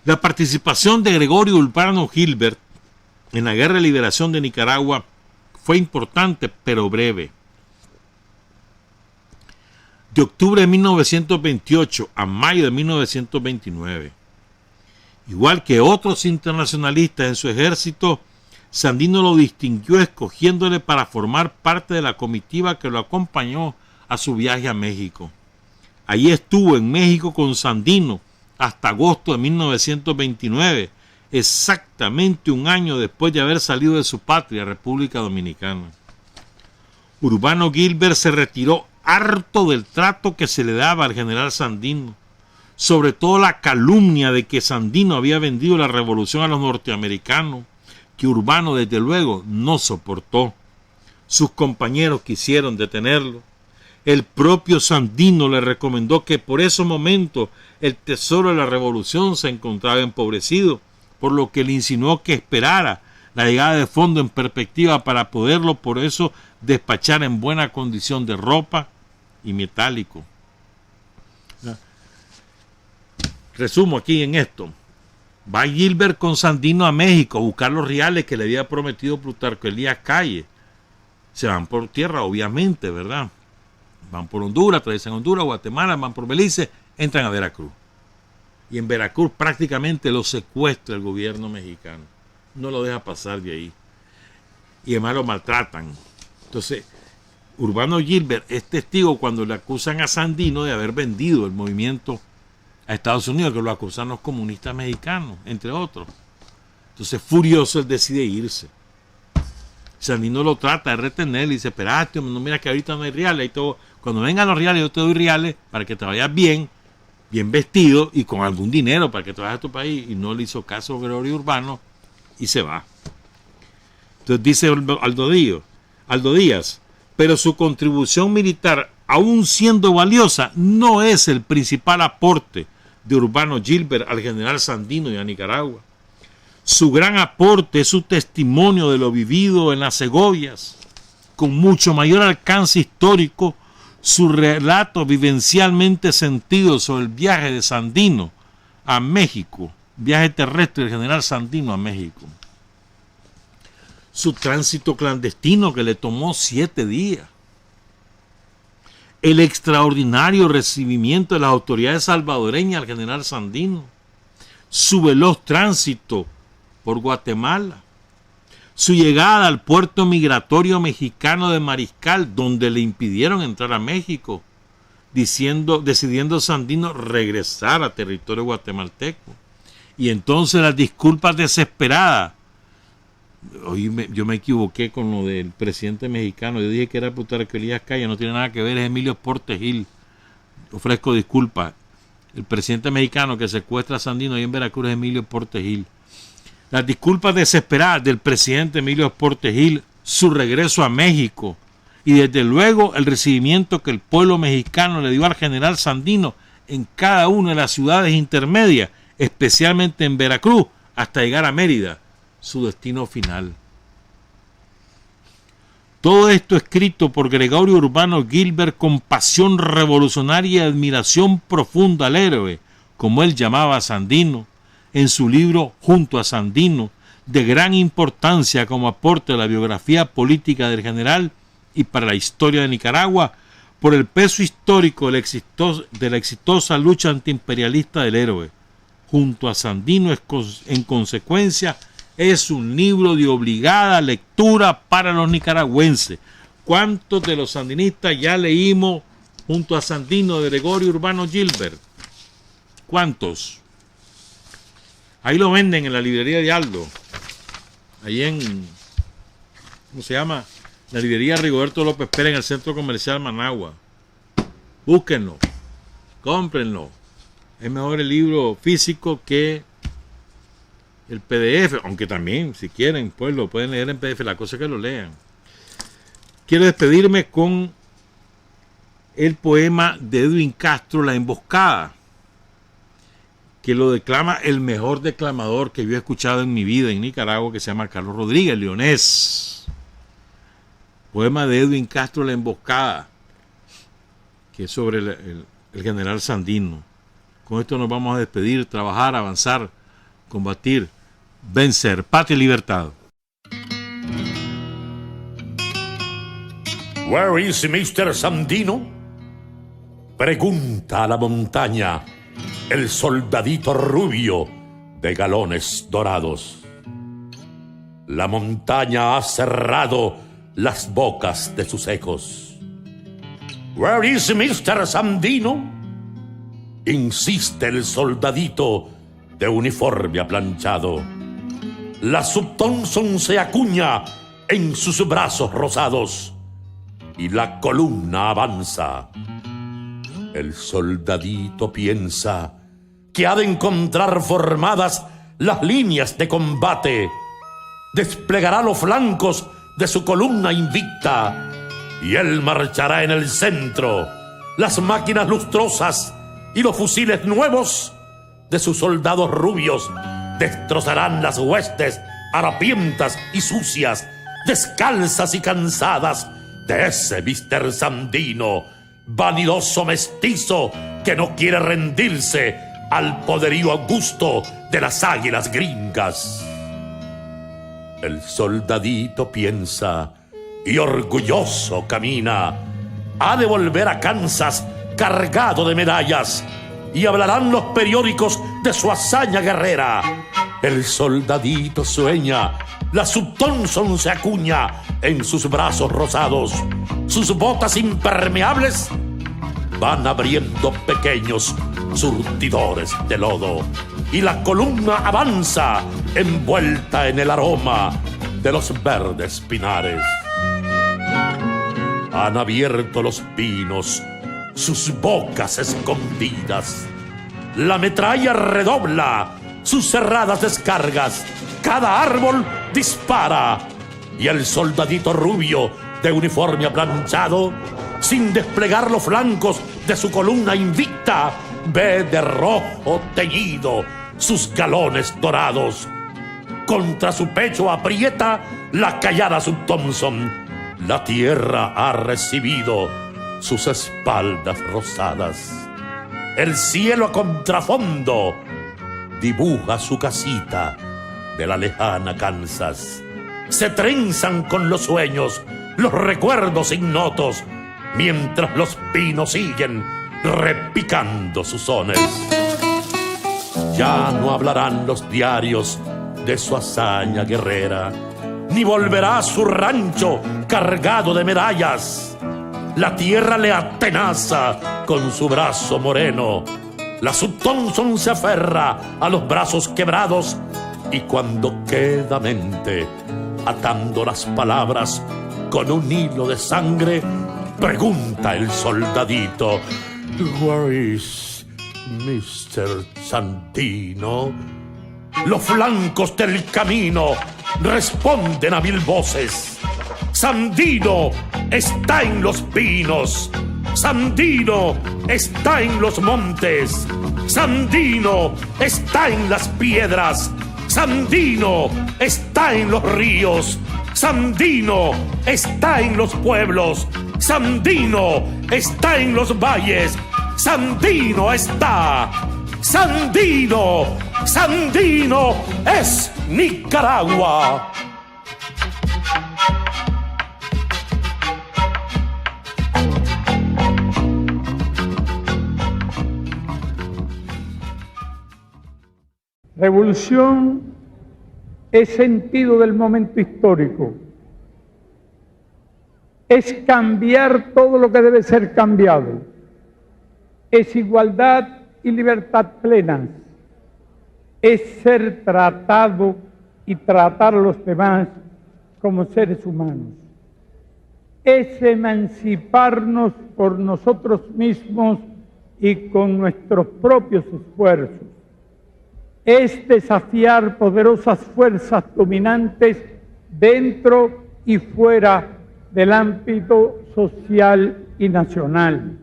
La participación de Gregorio Urbano Gilbert en la Guerra de Liberación de Nicaragua fue importante, pero breve. De octubre de 1928 a mayo de 1929. Igual que otros internacionalistas en su ejército, Sandino lo distinguió escogiéndole para formar parte de la comitiva que lo acompañó a su viaje a México. Allí estuvo en México con Sandino hasta agosto de 1929, exactamente un año después de haber salido de su patria, República Dominicana. Urbano Gilbert se retiró harto del trato que se le daba al general Sandino, sobre todo la calumnia de que Sandino había vendido la revolución a los norteamericanos, que Urbano desde luego no soportó. Sus compañeros quisieron detenerlo. El propio Sandino le recomendó que por esos momentos el tesoro de la revolución se encontraba empobrecido, por lo que le insinuó que esperara la llegada de fondos en perspectiva para poderlo por eso despachar en buena condición de ropa y metálico. Resumo aquí en esto. Va Gilbert con Sandino a México a buscar los reales que le había prometido Plutarco Elías Calles. Se van por tierra, obviamente, ¿verdad? Van por Honduras, atraviesan Honduras, Guatemala, van por Belice, entran a Veracruz. Y en Veracruz prácticamente lo secuestra el gobierno mexicano. No lo deja pasar de ahí. Y además lo maltratan. Entonces, Urbano Gilbert es testigo cuando le acusan a Sandino de haber vendido el movimiento a Estados Unidos, que lo acusan los comunistas mexicanos, entre otros. Entonces, furioso, él decide irse. Sandino lo trata de retener, le dice, espérate, no mira que ahorita no hay reales, y todo. Cuando vengan los reales, yo te doy reales para que te vayas bien vestido y con algún dinero para que te vayas a tu país. Y no le hizo caso a Gregorio Urbano y se va. Entonces dice Aldo Díaz, pero su contribución militar, aún siendo valiosa, no es el principal aporte de Urbano Gilbert al general Sandino y a Nicaragua. Su gran aporte es su testimonio de lo vivido en las Segovias, con mucho mayor alcance histórico, su relato vivencialmente sentido sobre el viaje de Sandino a México, viaje terrestre del general Sandino a México. Su tránsito clandestino que le tomó 7 días. El extraordinario recibimiento de las autoridades salvadoreñas al general Sandino, su veloz tránsito por Guatemala, su llegada al puerto migratorio mexicano de Mariscal, donde le impidieron entrar a México, decidiendo Sandino regresar a territorio guatemalteco, y entonces las disculpas desesperadas. Yo me equivoqué con lo del presidente mexicano. Yo dije que era Plutarco Elías Calles, no tiene nada que ver, es Emilio Portes Gil. Ofrezco disculpas. El presidente mexicano que secuestra a Sandino ahí en Veracruz es Emilio Portes Gil. Las disculpas desesperadas del presidente Emilio Portes Gil, su regreso a México y desde luego el recibimiento que el pueblo mexicano le dio al general Sandino en cada una de las ciudades intermedias, especialmente en Veracruz, hasta llegar a Mérida, su destino final. Todo esto escrito por Gregorio Urbano Gilbert con pasión revolucionaria y admiración profunda al héroe, como él llamaba a Sandino, en su libro Junto a Sandino, de gran importancia como aporte a la biografía política del general y para la historia de Nicaragua, por el peso histórico de la exitosa lucha antiimperialista del héroe, junto a Sandino, en consecuencia, es un libro de obligada lectura para los nicaragüenses. ¿Cuántos de los sandinistas ya leímos junto a Sandino de Gregorio Urbano Gilbert? ¿Cuántos? Ahí lo venden en la librería de Aldo, ahí en, ¿cómo se llama? La librería Rigoberto López Pérez en el Centro Comercial Managua. Búsquenlo, cómprenlo. Es mejor el libro físico que el PDF, aunque también, si quieren, pues lo pueden leer en PDF, la cosa es que lo lean. Quiero despedirme con el poema de Edwin Castro, La Emboscada, que lo declama el mejor declamador que yo he escuchado en mi vida en Nicaragua, que se llama Carlos Rodríguez, leonés. Poema de Edwin Castro, La Emboscada, que es sobre el general Sandino. Con esto nos vamos a despedir, trabajar, avanzar, combatir, vencer. Patria y libertad. Where is Mr. Sandino? Pregunta a la montaña el soldadito rubio de galones dorados. La montaña ha cerrado las bocas de sus ecos. Where is Mr. Sandino? Insiste el soldadito de uniforme aplanchado. La Sub-Thompson se acuña en sus brazos rosados y la columna avanza. El soldadito piensa que ha de encontrar formadas las líneas de combate. Desplegará los flancos de su columna invicta y él marchará en el centro. Las máquinas lustrosas y los fusiles nuevos de sus soldados rubios destrozarán las huestes harapientas y sucias, descalzas y cansadas de ese Mr. Sandino, vanidoso mestizo que no quiere rendirse al poderío augusto de las águilas gringas. El soldadito piensa y orgulloso camina. Ha de volver a Kansas cargado de medallas y hablarán los periódicos de su hazaña guerrera. El soldadito sueña, la Sub-Thompson se acuña en sus brazos rosados. Sus botas impermeables van abriendo pequeños surtidores de lodo y la columna avanza envuelta en el aroma de los verdes pinares. Han abierto los pinos sus bocas escondidas. La metralla redobla sus cerradas descargas. Cada árbol dispara y el soldadito rubio de uniforme aplanchado, sin desplegar los flancos de su columna invicta, ve de rojo teñido sus galones dorados. Contra su pecho aprieta la callada Sub-Thompson. La tierra ha recibido sus espaldas rosadas. El cielo a contrafondo dibuja su casita de la lejana Kansas. Se trenzan con los sueños los recuerdos ignotos, mientras los pinos siguen repicando sus sones. Ya no hablarán los diarios de su hazaña guerrera, ni volverá a su rancho cargado de medallas. La tierra le atenaza con su brazo moreno. La Sub-Thompson se aferra a los brazos quebrados y cuando queda mente atando las palabras con un hilo de sangre, pregunta el soldadito: Where is Mr. Sandino? Los flancos del camino responden a mil voces. Sandino está en los pinos. Sandino está en los montes. Sandino está en las piedras. Sandino está en los ríos. Sandino está en los pueblos. Sandino está en los valles. Sandino está. Sandino. Sandino es Nicaragua. Revolución es sentido del momento histórico. Es cambiar todo lo que debe ser cambiado. Es igualdad y libertad plenas. Es ser tratado y tratar a los demás como seres humanos. Es emanciparnos por nosotros mismos y con nuestros propios esfuerzos. Es desafiar poderosas fuerzas dominantes dentro y fuera del ámbito social y nacional.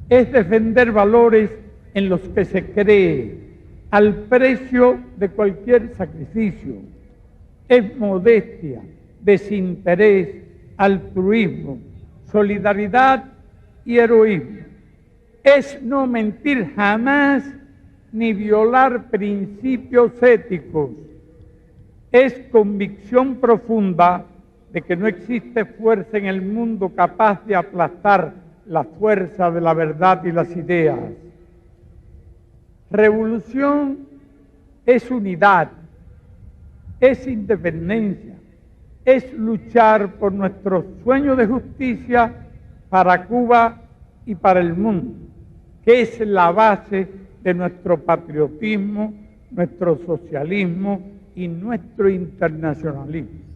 Es defender valores en los que se cree, al precio de cualquier sacrificio. Es modestia, desinterés, altruismo, solidaridad y heroísmo. Es no mentir jamás ni violar principios éticos. Es convicción profunda de que no existe fuerza en el mundo capaz de aplastar la fuerza de la verdad y las ideas. Revolución es unidad, es independencia, es luchar por nuestro sueño de justicia para Cuba y para el mundo, que es la base de nuestro patriotismo, nuestro socialismo y nuestro internacionalismo.